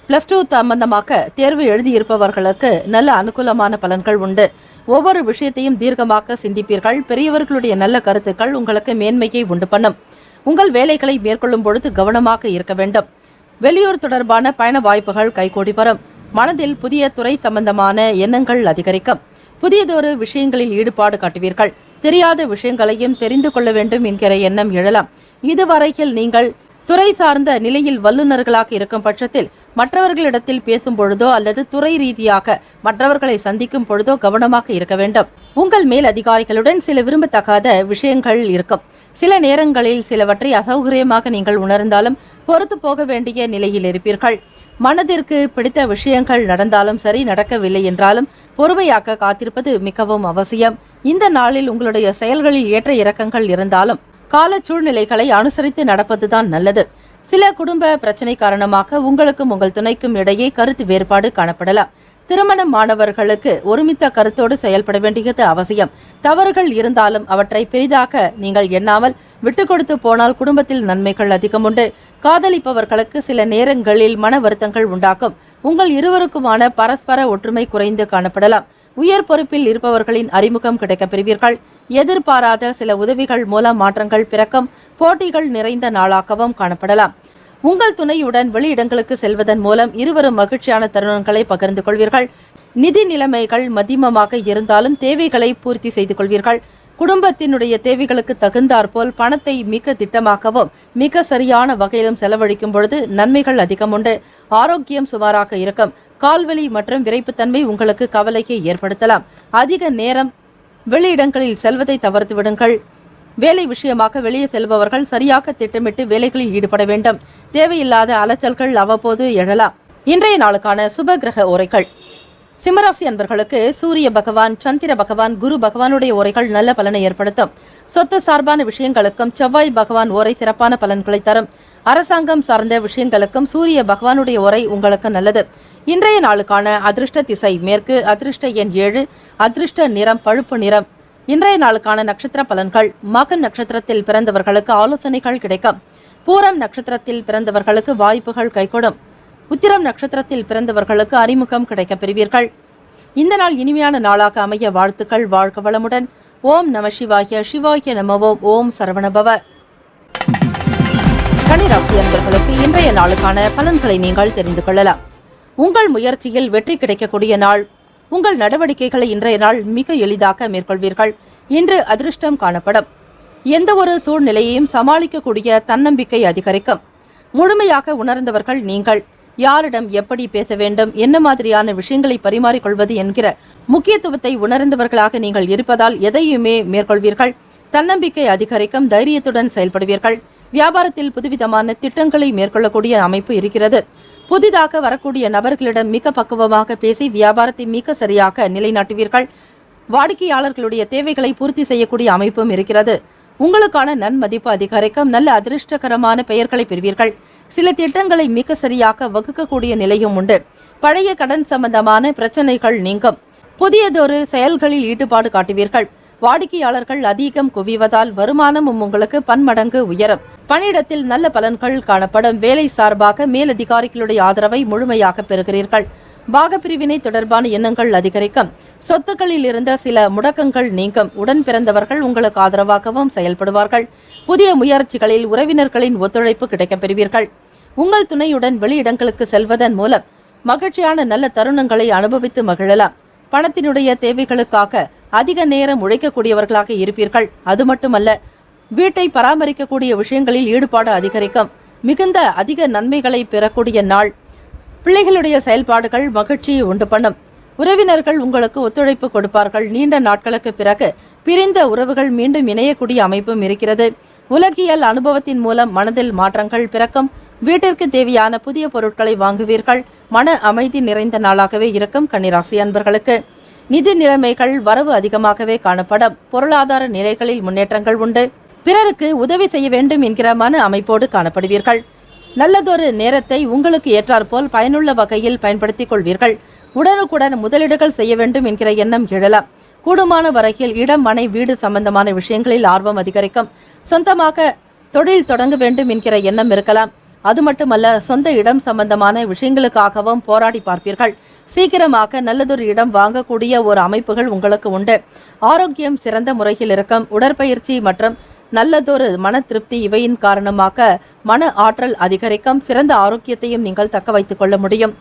+2 சம்பந்தமாக தேர்வு எழுதியிருப்பவர்களுக்கு நல்ல அனுகூலமான பலன்கள் உண்டு. ஒவ்வொரு விஷயத்தையும் தீர்க்கமாக சிந்திப்பீர்கள். பெரியவர்களுடைய நல்ல கருத்துக்கள் உங்களுக்கு மேன்மையை உண்டு பண்ணும். உங்கள் வேலைகளை மேற்கொள்ளும் பொழுது கவனமாக இருக்க வேண்டும். வெளியூர் தொடர்பான பயண வாய்ப்புகள் கைகூடி வரும். மனதில் புதிய துறை சம்பந்தமான எண்ணங்கள் அதிகரிக்கும். புதியதொரு விஷயங்களில் ஈடுபாடு காட்டுவீர்கள். தெரியாத விஷயங்களையும் தெரிந்து கொள்ள வேண்டும் என்கிற எண்ணம் எழலாம். இதுவரையில் நீங்கள் துறை சார்ந்த நிலையில் வல்லுநர்களாக இருக்கும் பட்சத்தில் மற்றவர்களிடத்தில் பேசும் பொழுதோ அல்லது துறை ரீதியாக மற்றவர்களை சந்திக்கும் பொழுதோ கவனமாக இருக்க வேண்டும். உங்கள் மேல் அதிகாரிகளுடன் சில விரும்பத்தகாத விஷயங்கள் இருக்கும். சில நேரங்களில் சிலவற்றை அசௌகரியமாக நீங்கள் உணர்ந்தாலும் பொறுத்து போக வேண்டிய நிலையில் இருப்பீர்கள். மனதிற்கு பிடித்த விஷயங்கள் நடந்தாலும் சரி, நடக்கவில்லை என்றாலும் பொறுமையாக காத்திருப்பது மிகவும் அவசியம். இந்த நாளில் உங்களுடைய செயல்களில் ஏற்ற இறக்கங்கள் இருந்தாலும் கால சூழ்நிலைகளை அனுசரித்து நடப்பதுதான் நல்லது. சில குடும்ப பிரச்சனை காரணமாக உங்களுக்கும் உங்கள் துணைக்கும் இடையே கருத்து வேறுபாடு காணப்படலாம். திருமணமானவர்களுக்கு ஒருமித்த கருத்தோடு செயல்பட வேண்டியது அவசியம். தவறுகள் இருந்தாலும் அவற்றை பெரிதாக நீங்கள் எண்ணாமல் விட்டு கொடுத்து போனால் குடும்பத்தில் நன்மைகள் அதிகம் உண்டு. காதலிப்பவர்களுக்கு சில நேரங்களில் மன வருத்தங்கள் உண்டாக்கும். உங்கள் இருவருக்குமான பரஸ்பர ஒற்றுமை குறைந்து காணப்படலாம். உயர் பொறுப்பில் இருப்பவர்களின் அறிமுகம் கிடைக்கப் பெறுவீர்கள். எதிர்பாராத சில உதவிகள் மூலம் மாற்றங்கள் பிறக்கும். போட்டிகள் நிறைந்த நாளாகவும் காணப்படலாம். உங்கள் துணையுடன் வெளியிடங்களுக்கு செல்வதன் மூலம் இருவரும் மகிழ்ச்சியான தருணங்களை பகிர்ந்து கொள்வீர்கள். நிதி நிலைமைகள் மத்தியமமாக இருந்தாலும் தேவைகளை பூர்த்தி செய்து கொள்வீர்கள். குடும்பத்தினுடைய தேவைகளுக்கு தகுந்தாற்போல் பணத்தை மிக திட்டமாகவும் மிக சரியான வகையிலும் செலவழிக்கும் பொழுது நன்மைகள் அதிகம் உண்டு. ஆரோக்கியம் சுமாராக இருக்கும். கால்வலி மற்றும் விரைப்புத்தன்மை உங்களுக்கு கவலையை ஏற்படுத்தலாம். அதிக நேரம் வெளியிடங்களில் செல்வதை தவிர்த்து விடுங்கள். வேலை விஷயமாக வெளியே செல்பவர்கள் சரியாக திட்டமிட்டு வேலைகளில் ஈடுபட வேண்டும். தேவையில்லாத அலைச்சல்கள் அவ்வப்போது எழலாம். இன்றைய நாளுக்கான சுப கிரக உரைகள். சிம்மராசி அன்பர்களுக்கு சூரிய பகவான், சந்திர பகவான், குரு பகவானுடைய உரைகள் நல்ல பலனை ஏற்படுத்தும். சொத்து சார்பான விஷயங்களுக்கும் செவ்வாய் பகவான் உரை சிறப்பான பலன்களை தரும். அரசாங்கம் சார்ந்த விஷயங்களுக்கும் சூரிய பகவானுடைய உரை உங்களுக்கு நல்லது. இன்றைய நாளுக்கான அதிர்ஷ்ட திசை மேற்கு, அதிர்ஷ்ட எண் 7, அதிர்ஷ்ட நிறம் பழுப்பு நிறம். இன்றைய நாளுக்கான நட்சத்திர பலன்கள். மகன் நட்சத்திரத்தில் பிறந்தவர்களுக்கு ஆலோசனைகள் கிடைக்கும். பூரம் நட்சத்திரத்தில் பிறந்தவர்களுக்கு வாய்ப்புகள் கைகூடும். உத்திரம் நட்சத்திரத்தில் பிறந்தவர்களுக்கு அறிமுகம் கிடைக்கப் பெறுவீர்கள். இந்த நாள் இனிமையான நாளாக அமைய வாழ்த்துக்கள். வாழ்க வளமுடன். ஓம் நம சிவாய. சிவாய நமவோம். ஓம் சரவணபவ. கன்னிராசி அன்பர்களுக்கு இன்றைய நாளுக்கான பலன்களை நீங்கள் தெரிந்து கொள்ளலாம். உங்கள் முயற்சியில் வெற்றி கிடைக்கக்கூடிய நாள். உங்கள் நடவடிக்கைகளை இன்றைய நாள் மிக எளிதாக மேற்கொள்வீர்கள். இன்று அதிர்ஷ்டம் காணப்படும். எந்த ஒரு சூழ்நிலையையும் சமாளிக்கக்கூடிய தன்னம்பிக்கை அதிகரிக்கும். முழுமையாக உணர்ந்தவர்கள் நீங்கள். யாரிடம் எப்படி பேச வேண்டும், என்ன மாதிரியான விஷயங்களை பரிமாறிக்கொள்வது என்கிற முக்கியத்துவத்தை உணர்ந்தவர்களாக நீங்கள் இருப்பதால் எதையுமே மேற்கொள்வீர்கள். தன்னம்பிக்கை அதிகரிக்கும். தைரியத்துடன் செயல்படுவீர்கள். வியாபாரத்தில் புதுவிதமான திட்டங்களை மேற்கொள்ளக்கூடிய அமைப்பு இருக்கிறது. புதிதாக வரக்கூடிய நபர்களிடம் மிக பக்குவமாக பேசி வியாபாரத்தை மிக சரியாக நிலைநாட்டுவீர்கள். வாடிக்கையாளர்களுடைய தேவைகளை பூர்த்தி செய்யக்கூடிய அமைப்பும் இருக்கிறது. உங்களுக்கான நன்மதிப்பு அதிகரிக்கும். நல்ல அதிர்ஷ்டகரமான பெயர்களை பெறுவீர்கள். சில திட்டங்களை மிக சரியாக வகுக்கக்கூடிய நிலையும் உண்டு. பழைய கடன் சம்பந்தமான பிரச்சனைகள் நீங்கும். புதியதொரு செயல்களில் ஈடுபாடு காட்டுவீர்கள். வாடிக்கையாளர்கள் அதிகம் குவிவதால் வருமானமும் உங்களுக்கு பன்மடங்கு உயரும். பணியிடத்தில் நல்ல பலன்கள் காணப்படும். வேலை சார்பாக மேலதிகாரிகளுடைய ஆதரவை முழுமையாக பெறுகிறீர்கள். பாகப்பிரிவினை தொடர்பான எண்ணங்கள் அதிகரிக்கும். சொத்துக்களில் இருந்த சில முடக்கங்கள் நீங்கும். உடன் பிறந்தவர்கள் உங்களுக்கு ஆதரவாகவும் செயல்படுவார்கள். புதிய முயற்சிகளில் உறவினர்களின் ஒத்துழைப்பு கிடைக்கப் பெறுவீர்கள். உங்கள் துணையுடன் வெளியிடங்களுக்கு செல்வதன் மூலம் மகிழ்ச்சியான நல்ல தருணங்களை அனுபவித்து மகிழலாம். பணத்தினுடைய தேவைகளுக்காக அதிக நேரம் உழைக்கக்கூடியவர்களாக இருப்பீர்கள். அது மட்டுமல்ல, வீட்டை பராமரிக்கக்கூடிய விஷயங்களில் ஈடுபாடு அதிகரிக்கும். மிகுந்த அதிக நன்மைகளை பெறக்கூடிய நாள். பிள்ளைகளுடைய செயல்பாடுகள் மகிழ்ச்சியை உண்டு பண்ணும். உறவினர்கள் உங்களுக்கு ஒத்துழைப்பு கொடுப்பார்கள். நீண்ட நாட்களுக்கு பிறகு பிரிந்த உறவுகள் மீண்டும் இணையக்கூடிய அமைப்பும் இருக்கிறது. உலகியல் அனுபவத்தின் மூலம் மனதில் மாற்றங்கள் பிறக்கும். வீட்டிற்கு தேவையான புதிய பொருட்களை வாங்குவீர்கள். மன அமைதி நிறைந்த நாளாகவே இருக்கும். கன்னிராசி அன்பர்களுக்கு நிதி நிலைமைகள் வரவு அதிகமாகவே காணப்படும். பொருளாதார நிலைகளில் முன்னேற்றங்கள் உண்டு. பிறருக்கு உதவி செய்ய வேண்டும் என்கிற மன அமைப்போடு காணப்படுவீர்கள். நல்லதொரு நேரத்தை உங்களுக்கு ஏற்றாற்போல் பயனுள்ள வகையில் பயன்படுத்திக் கொள்வீர்கள். உடனுக்குடன் முதலீடுகள் செய்ய வேண்டும் என்கிற எண்ணம் எழலாம். கூடுமான வரையில் இடம், மனை, வீடு சம்பந்தமான விஷயங்களில் ஆர்வம் அதிகரிக்கும். சொந்தமாக தொழில் தொடங்க வேண்டும் என்கிற எண்ணம் இருக்கலாம். அது மட்டுமல்ல, சொந்த இடம் சம்பந்தமான விஷயங்களுக்காகவும் போராடி பார்ப்பீர்கள். சீக்கிரமாக நல்லதொரு இடம் வாங்கக்கூடிய ஒரு அமைப்புகள் உங்களுக்கு உண்டு. ஆரோக்கியம் சிறந்த முறையில் இருக்கும். உடற்பயிற்சி மற்றும் நல்லதொரு மன திருப்தி இவையின் காரணமாக மன ஆற்றல் அதிகரிக்கும். சிறந்த ஆரோக்கியத்தையும் நீங்கள் தக்க வைத்துக் கொள்ள முடியும்.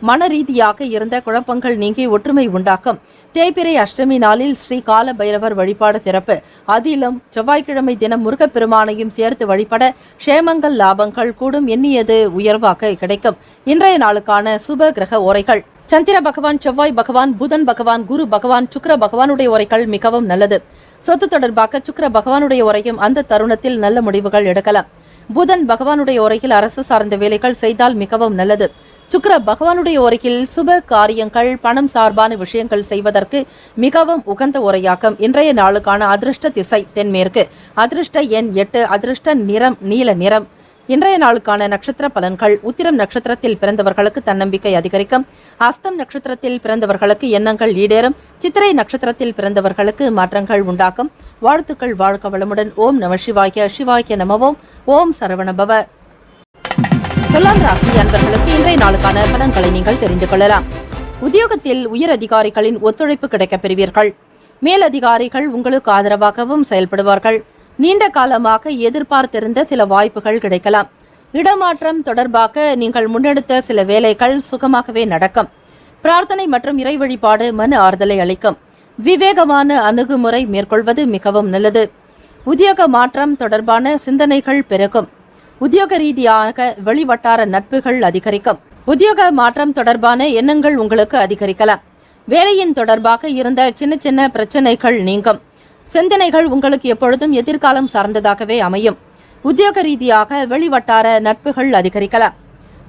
மன ரீதியாக இருந்த குழப்பங்கள் நீங்கி ஒற்றுமை உண்டாக்கும். தேய்பிறை அஷ்டமி நாளில் ஸ்ரீ கால பைரவர் வழிபாடு சிறப்பு. அதிலும் செவ்வாய்க்கிழமை தினம் முருகப்பெருமானையும் சேர்த்து வழிபட க்ஷேமங்கள் லாபங்கள் கூடும். எண்ணியது உயர்வாக கிடைக்கும். இன்றைய நாளுக்கான சுப கிரக ஓரைகள். சந்திர பகவான், செவ்வாய் பகவான், புதன் பகவான், குரு பகவான், சுக்கிர பகவானுடைய உரைகள் மிகவும் நல்லது. சொத்து தொடர்பாக சுக்கிர பகவானுடைய உரையும் அந்த தருணத்தில் நல்ல முடிவுகள் எடுக்கலாம். புதன் பகவானுடைய உரையில் அரசு சார்ந்த வேலைகள் செய்தால் மிகவும் நல்லது. சுக்கிர பகவானுடைய உரையில் சுப காரியங்கள், பணம் சார்பான விஷயங்கள் செய்வதற்கு மிகவும் உகந்த உரையாகும். இன்றைய நாளுக்கான அதிர்ஷ்ட திசை தென்மேற்கு. அதிர்ஷ்ட எண் 8. அதிர்ஷ்ட நிறம் நீல நிறம். இன்றைய நாளுக்கான நட்சத்திர பலன்கள். உத்திரம் நட்சத்திரத்தில் பிறந்தவர்களுக்கு தன்னம்பிக்கை அதிகரிக்கும். அஸ்தம் நட்சத்திரத்தில் பிறந்தவர்களுக்கு எண்ணங்கள் ஈடேறும். சித்திரை நட்சத்திரத்தில் பிறந்தவர்களுக்கு மாற்றங்கள் உண்டாக்கும். வாழ்த்துக்கள். வாழ்க வளமுடன். ஓம் நம சிவாய. சிவாய நமவோம். ஓம் சரவணபவ. துலாம் ராசி அன்பர்களுக்கு இன்றைய நாளுக்கான பலன்களை நீங்கள் தெரிந்து கொள்ளலாம். உத்தியோகத்தில் உயர் அதிகாரிகளின் ஒத்துழைப்பு கிடைக்கப் பெறுவீர்கள். மேலதிகாரிகள் உங்களுக்கு ஆதரவாகவும் செயல்படுவார்கள். நீண்ட காலமாக எதிர்பார்த்திருந்த சில வாய்ப்புகள் கிடைக்கலாம். இடமாற்றம் தொடர்பாக நீங்கள் முன்னெடுத்த சில வேலைகள் சுகமாகவே நடக்கும். பிரார்த்தனை மற்றும் இறை வழிபாடு மன ஆறுதலை அளிக்கும். விவேகமான அணுகுமுறை மேற்கொள்வது மிகவும் நல்லது. உத்தியோக மாற்றம் தொடர்பான சிந்தனைகள் பெருகும். உத்தியோக ரீதியாக வெளிவட்டார நட்புகள் அதிகரிக்கும். உத்தியோக மாற்றம் தொடர்பான எண்ணங்கள் உங்களுக்கு அதிகரிக்கலாம். வேலையின் தொடர்பாக இருந்த சின்ன சின்ன பிரச்சனைகள் நீங்கும். சிந்தனைகள் உங்களுக்கு எப்பொழுதும் எதிர்காலம் சார்ந்ததாகவே அமையும். உத்தியோக ரீதியாக வெளிவட்டார நட்புகள் அதிகரிக்கலாம்.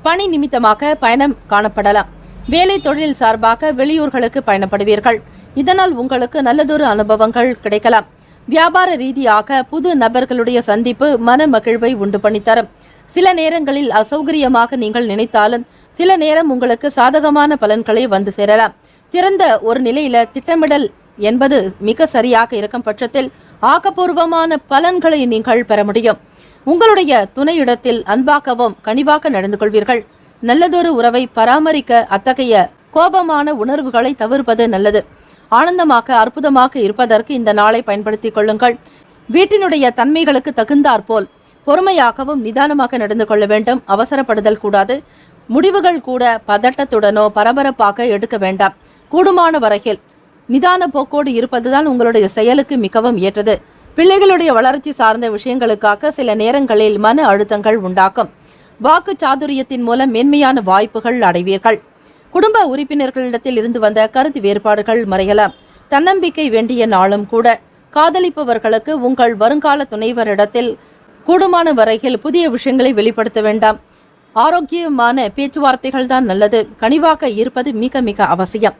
பணி நிமித்தமாக பயணம் காணப்படலாம். வேலை தொழில் சார்பாக வெளியூர்களுக்கு பயணப்படுவீர்கள். இதனால் உங்களுக்கு நல்லதொரு அனுபவங்கள் கிடைக்கலாம். வியாபார ரீதியாக புது நபர்களுடைய சந்திப்பு மன மகிழ்வை உண்டு பண்ணித்தரும். சில நேரங்களில் அசௌகரியமாக நீங்கள் நினைத்தாலும் சில நேரம் உங்களுக்கு சாதகமான பலன்களை வந்து சேரலாம். சிறந்த ஒரு நிலையில திட்டமிடல் என்பது மிக சரியாக இருக்கும் பட்சத்தில் ஆக்கப்பூர்வமான பலன்களை நீங்கள் பெற முடியும். உங்களுடைய துணையிடத்தில் அன்பாகவும் கனிவாக நடந்து கொள்வீர்கள். நல்லதொரு உறவை பராமரிக்க அத்தகைய கோபமான உணர்வுகளை தவிர்ப்பது நல்லது. ஆனந்தமாக அற்புதமாக இருப்பதற்கு இந்த நாளை பயன்படுத்திக் கொள்ளுங்கள். வீட்டினுடைய தன்மைகளுக்கு தகுந்தாற்போல் பொறுமையாகவும் நிதானமாக நடந்து கொள்ள வேண்டும். அவசரப்படுதல் கூடாது. முடிவுகள் கூட பதட்டத்துடனோ பரபரப்பாக எடுக்க வேண்டாம். கூடுமான வரையில் நிதான போக்கோடு இருப்பதுதான் உங்களுடைய செயலுக்கு மிகவும் ஏற்றது. பிள்ளைகளுடைய வளர்ச்சி சார்ந்த விஷயங்களுக்காக சில நேரங்களில் மன அழுத்தங்கள் உண்டாக்கும். வாக்கு சாதுரியத்தின் மூலம் மேன்மையான வாய்ப்புகள் அடைவீர்கள். குடும்ப உறுப்பினர்களிடத்தில் இருந்து வந்த கருத்து வேறுபாடுகள் மறையலாம். தன்னம்பிக்கை வேண்டிய நாளும் கூட. காதலிப்பவர்களுக்கு உங்கள் வருங்கால துணைவரிடத்தில் கூடுமான வரையில் புதிய விஷயங்களை வெளிப்படுத்த வேண்டாம். ஆரோக்கியமான பேச்சுவார்த்தைகள் தான் நல்லது. கனிவாக இருப்பது மிக மிக அவசியம்.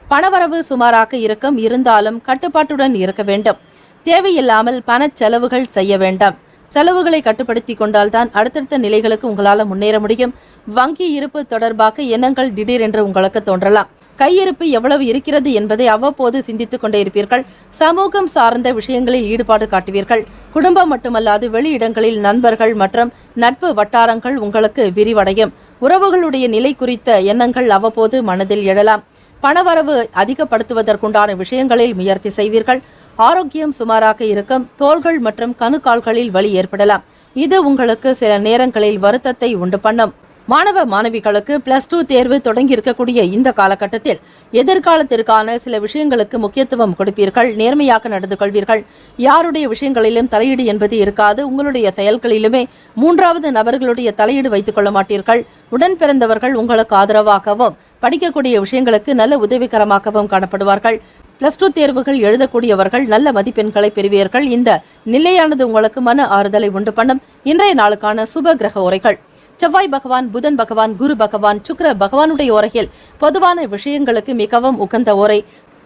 பணவரவு சுமாராக இருக்கும். இருந்தாலும் கட்டுப்பாட்டுடன் இருக்க வேண்டும். தேவையில்லாமல் பண செலவுகள் செய்ய வேண்டாம். செலவுகளை கட்டுப்படுத்தி கொண்டால்தான் அடுத்தடுத்த நிலைகளுக்கு உங்களால் முன்னேற முடியும். வங்கி இருப்பு தொடர்பாக எண்ணங்கள் திடீரென்று உங்களுக்கு தோன்றலாம். கையிருப்பு எவ்வளவு இருக்கிறது என்பதை அவ்வப்போது சிந்தித்துக் கொண்டே இருப்பீர்கள். சமூகம் சார்ந்த விஷயங்களில் ஈடுபாடு காட்டுவீர்கள். குடும்பம் மட்டுமல்லாது வெளியிடங்களில் நண்பர்கள் மற்றும் நட்பு வட்டாரங்கள் உங்களுக்கு விரிவடையும். உறவுகளுடைய நிலை குறித்த எண்ணங்கள் அவ்வப்போது மனதில் எழலாம். பணவரவு அதிகப்படுத்துவதற்குண்டான விஷயங்களில் முயற்சி செய்வீர்கள். ஆரோக்கியம் சுமாராக இருக்கும். தோள்கள் மற்றும் கணுக்கால்களில் வலி ஏற்படலாம். இது உங்களுக்கு சில நேரங்களில் வருத்தத்தை உண்டு பண்ணும். மாணவ மாணவிகளுக்கு +2 தேர்வு தொடங்கி இருக்கக்கூடிய இந்த காலகட்டத்தில் எதிர்காலத்திற்கான சில விஷயங்களுக்கு முக்கியத்துவம் கொடுப்பீர்கள். நேர்மையாக நடந்து கொள்வீர்கள். யாருடைய விஷயங்களிலும் தலையீடு என்பது இருக்காது. உங்களுடைய செயல்களிலுமே மூன்றாவது நபர்களுடைய தலையீடு வைத்துக் கொள்ள மாட்டீர்கள். உடன் பிறந்தவர்கள் உங்களுக்கு ஆதரவாகவும் படிக்கக்கூடிய விஷயங்களுக்கு நல்ல உதவிகரமாகவும் காணப்படுவார்கள். +2 தேர்வுகள் எழுதக்கூடியவர்கள் நல்ல மதிப்பெண்களை பெறுவீர்கள். இந்த நிலையானது உங்களுக்கு மன ஆறுதலை உண்டு பண்ணும். இன்றைய நாளுக்கான சுப கிரக உரைகள். செவ்வாய் பகவான், புதன் பகவான், குரு பகவான், சுக்கிர பகவானுடைய உரையில் பொதுவான விஷயங்களுக்கு மிகவும் உகந்த உரை.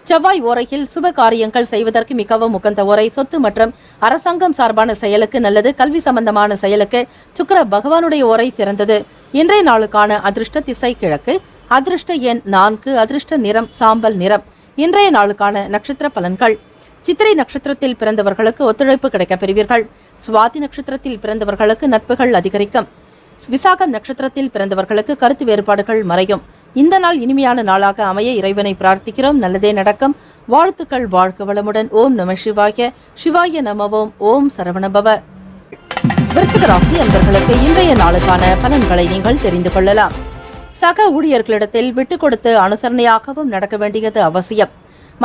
செவ்வாய் ஓரையில் சுப காரியங்கள் செய்வதற்கு மிகவும் உகந்த உரை. சொத்து மற்றும் அரசாங்கம் சார்பான செயலுக்கு நல்லது. கல்வி சம்பந்தமான செயலுக்கு சுக்கிர பகவானுடைய உரை சிறந்தது. இன்றைய நாளுக்கான அதிர்ஷ்ட திசை கிழக்கு. அதிர்ஷ்ட எண் 4. அதிர்ஷ்ட நிறம் சாம்பல் நிறம். இன்றைய நாளுக்கான நட்சத்திர பலன்கள். சித்திரை நட்சத்திரத்தில் பிறந்தவர்களுக்கு ஒத்துழைப்பு கிடைக்கப் பெறுவீர்கள். சுவாதி நட்சத்திரத்தில் பிறந்தவர்களுக்கு நட்புகள் அதிகரிக்கும். விசாகம் நட்சத்திரத்தில் பிறந்தவர்களுக்கு கருத்து வேறுபாடுகள் மறையும். இந்த நாள் இனிமையான நாளாக அமைய இறைவனை பிரார்த்திக்கிறோம். நல்லதே நடக்கும். வாழ்த்துக்கள். வாழ்க வளமுடன். ஓம் நம சிவாய. சிவாய நமவோம். ஓம் சரவணபவ. விருச்சிக ராசி அன்பர்களுக்கு இன்றைய நாளுக்கான பலன்களை நீங்கள் தெரிந்து கொள்ளலாம். சக ஊழியர்களிடத்தில் விட்டுக் கொடுத்து அனுசரணையாகவும் நடக்க வேண்டியது அவசியம்.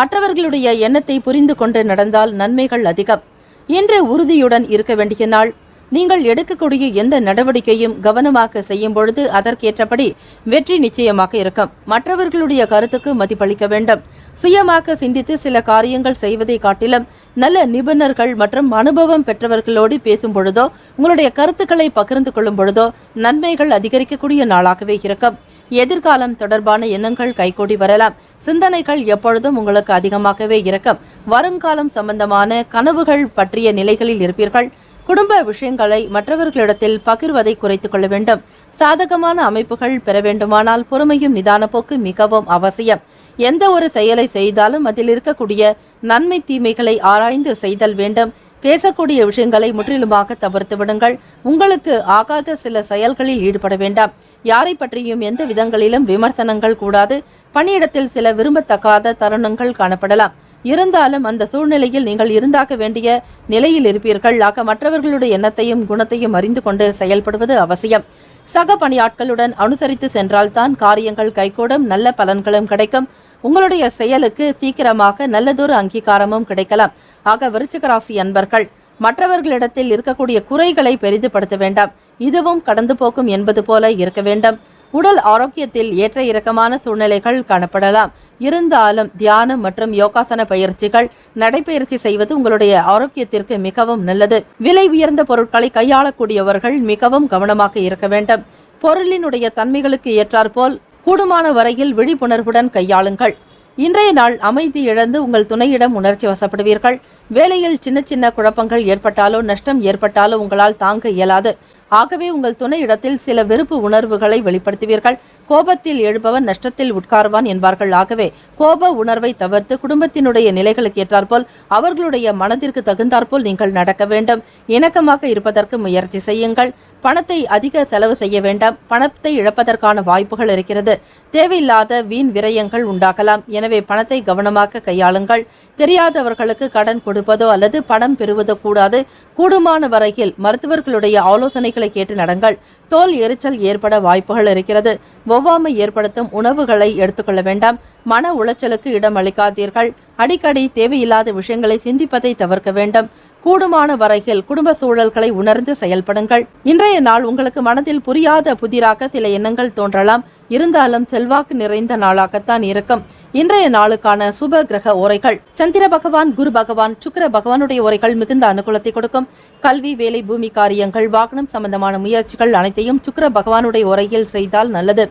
மற்றவர்களுடைய எண்ணத்தை புரிந்து கொண்டு நடந்தால் நன்மைகள் அதிகம். இன்று உறுதியுடன் இருக்க வேண்டிய நாள். நீங்கள் எடுக்கக்கூடிய எந்த நடவடிக்கையும் கவனமாக செய்யும் பொழுது அதற்கேற்றபடி வெற்றி நிச்சயமாக இருக்கும். மற்றவர்களுடைய கருத்துக்கு மதிப்பளிக்க வேண்டும். சுயமாக சிந்தித்து சில காரியங்கள் செய்வதை காட்டிலும் நல்ல நிபுணர்கள் மற்றும் அனுபவம் பெற்றவர்களோடு பேசும் பொழுதோ உங்களுடைய கருத்துக்களை பகிர்ந்து கொள்ளும் பொழுதோ நன்மைகள் அதிகரிக்கக்கூடிய நாளாகவே இருக்கும். எதிர்காலம் தொடர்பான எண்ணங்கள் கைகூடி வரலாம். சிந்தனைகள் எப்பொழுதும் உங்களுக்கு அதிகமாகவே இருக்கும். வருங்காலம் சம்பந்தமான கனவுகள் பற்றிய நிலைகளில் இருப்பீர்கள். குடும்ப விஷயங்களை மற்றவர்களிடத்தில் பகிர்வதை குறைத்துக் கொள்ள வேண்டும். சாதகமான அமைப்புகள் பெற வேண்டுமானால் பொறுமையும் நிதான போக்கு மிகவும் அவசியம். எந்த ஒரு செயலை செய்தாலும் அதில் இருக்கக்கூடிய நன்மை தீமைகளை ஆராய்ந்து செய்தல் வேண்டும். பேசக்கூடிய விஷயங்களை முற்றிலுமாக தவிர்த்து விடுங்கள். உங்களுக்கு ஆகாத சில செயல்களில் ஈடுபட வேண்டாம். யாரை பற்றியும் எந்த விதங்களிலும் விமர்சனங்கள் கூடாது. பணியிடத்தில் சில விரும்பத்தக்காத தருணங்கள் காணப்படலாம். இருந்தாலும் அந்த சூழ்நிலையில் நீங்கள் இருந்தாக வேண்டிய நிலையில் இருப்பீர்கள். ஆக மற்றவர்களுடைய எண்ணத்தையும் குணத்தையும் அறிந்து கொண்டு செயல்படுவது அவசியம். சக பணியாட்களுடன் அனுசரித்து சென்றால்தான் காரியங்கள் கைகூடும். நல்ல பலன்களும் கிடைக்கும். உங்களுடைய செயலுக்கு சீக்கிரமாக நல்லதொரு அங்கீகாரமும் கிடைக்கலாம். ஆக விருச்சிக ராசி அன்பர்கள் மற்றவர்களிடத்தில் இருக்கக்கூடிய குறைகளை பெரிதுபடுத்த வேண்டாம். இதுவும் கடந்து போக்கும் என்பது போல இருக்க வேண்டும். உடல் ஆரோக்கியத்தில் ஏற்ற இறக்கமான சூழ்நிலைகள் காணப்படலாம். இருந்தாலும் தியானம் மற்றும் யோகாசன பயிற்சிகள் நடைபயிற்சி செய்வது உங்களுடைய ஆரோக்கியத்திற்கு மிகவும் நல்லது. விலை உயர்ந்த பொருட்களை கையாளக்கூடியவர்கள் மிகவும் கவனமாக இருக்க வேண்டும். பொருளினுடைய தன்மைகளுக்கு ஏற்றாற்போல் கூடுமான வரையில் விழிப்புணர்வுடன் கையாளுங்கள். இன்றைய நாள் அமைதி இழந்து உங்கள் துணையிடம் உணர்ச்சி வசப்படுவீர்கள். வேலையில் சின்ன சின்ன குழப்பங்கள் ஏற்பட்டாலோ நஷ்டம் ஏற்பட்டாலோ உங்களால் தாங்க இயலாது. ஆகவே உங்கள் துணை இடத்தில் சில வெறுப்பு உணர்வுகளை வெளிப்படுத்துவீர்கள். கோபத்தில் எழுபவன் நஷ்டத்தில் உட்கார்வான் என்பார்கள். ஆகவே கோப உணர்வை தவிர்த்து குடும்பத்தினுடைய நிலைகளுக்கு ஏற்றாற்போல் அவர்களுடைய மனதிற்கு தகுந்தாற்போல் நீங்கள் நடக்க வேண்டும். இணக்கமாக இருப்பதற்கு முயற்சி செய்யுங்கள். பணத்தை அதிக செலவு செய்ய வேண்டாம். பணத்தை இழப்பதற்கான வாய்ப்புகள் இருக்கிறது. தேவையில்லாத வீண் விரயங்கள் உண்டாகலாம். எனவே பணத்தை கவனமாக கையாளுங்கள். தெரியாதவர்களுக்கு கடன் கொடுப்பதோ அல்லது பணம் பெறுவதோ கூடாது. கூடுமான வரையில் மருத்துவர்களுடைய ஆலோசனைகளை கேட்டு நடங்கள். தோல் எரிச்சல் ஏற்பட வாய்ப்புகள் இருக்கிறது. ஒவ்வாமை ஏற்படுத்தும் உணவுகளை எடுத்துக்கொள்ள வேண்டாம். மன உளைச்சலுக்கு இடம் அளிக்காதீர்கள். அடிக்கடி தேவையில்லாத விஷயங்களை சிந்திப்பதை தவிர்க்க வேண்டும். கூடுமான வரையில் குடும்ப சூழல்களை உணர்ந்து செயல்படுங்கள். இன்றைய நாள் உங்களுக்கு மனதில் புரியாத புதிராக சில எண்ணங்கள் தோன்றலாம். இருந்தாலும் செல்வாக்கு நிறைந்த நாளாகத்தான் இருக்கும். இன்றைய நாளுக்கான சுப கிரக ஓரைகள்: சந்திர பகவான், குரு பகவான், சுக்கிர பகவானுடைய ஓரைகள் மிகுந்த அனுகூலத்தை கொடுக்கும். கல்வி, வேலை, பூமி காரியங்கள், வாகனம் சம்பந்தமான முயற்சிகள் அனைத்தையும் சுக்கிர பகவானுடைய ஓரையில் செய்தால் நல்லது.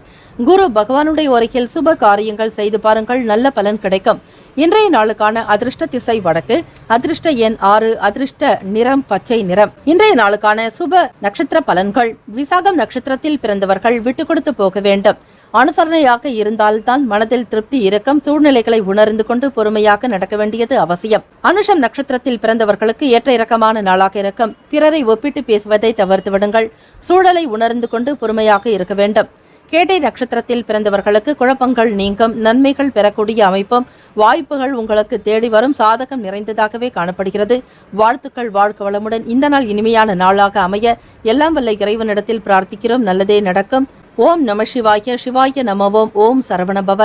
குரு பகவானுடைய ஓரையில் சுப காரியங்கள் செய்து பாருங்கள், நல்ல பலன் கிடைக்கும். இன்றைய நாளுக்கான அதிர்ஷ்ட திசை வடக்கு. அதிர்ஷ்ட எண் 6. அதிர்ஷ்ட நிறம் பச்சை நிறம். இன்றைய நாளுக்கான சுப நட்சத்திர பலன்கள்: விசாகம் நட்சத்திரத்தில் பிறந்தவர்கள் விட்டு கொடுத்து போக வேண்டும். அனுசரணையாக இருந்தால்தான் மனதில் திருப்தி இருக்கும். சூழ்நிலைகளை உணர்ந்து கொண்டு பொறுமையாக நடக்க வேண்டியது அவசியம். அனுஷம் நட்சத்திரத்தில் பிறந்தவர்களுக்கு ஏற்ற இறக்கமான நாளாக இருக்கும். பிறரை ஒப்பிட்டு பேசுவதை தவிர்த்து விடுங்கள். சூழலை உணர்ந்து கொண்டு பொறுமையாக இருக்க வேண்டும். கேட்டை நட்சத்திரத்தில் பிறந்தவர்களுக்கு குழப்பங்கள் நீங்கும். நன்மைகள் பெறக்கூடிய அமைப்பும் வாய்ப்புகள் உங்களுக்கு தேடி வரும். சாதகம் நிறைந்ததாகவே காணப்படுகிறது. வாழ்த்துக்கள். வாழ்க வளமுடன். இந்த நாள் இனிமையான நாளாக அமைய எல்லாம் வல்ல இறைவனிடத்தில் பிரார்த்திக்கிறோம். நல்லதே நடக்கும். ஓம் நம சிவாய. சிவாய நமவோம். ஓம் சரவணபவ.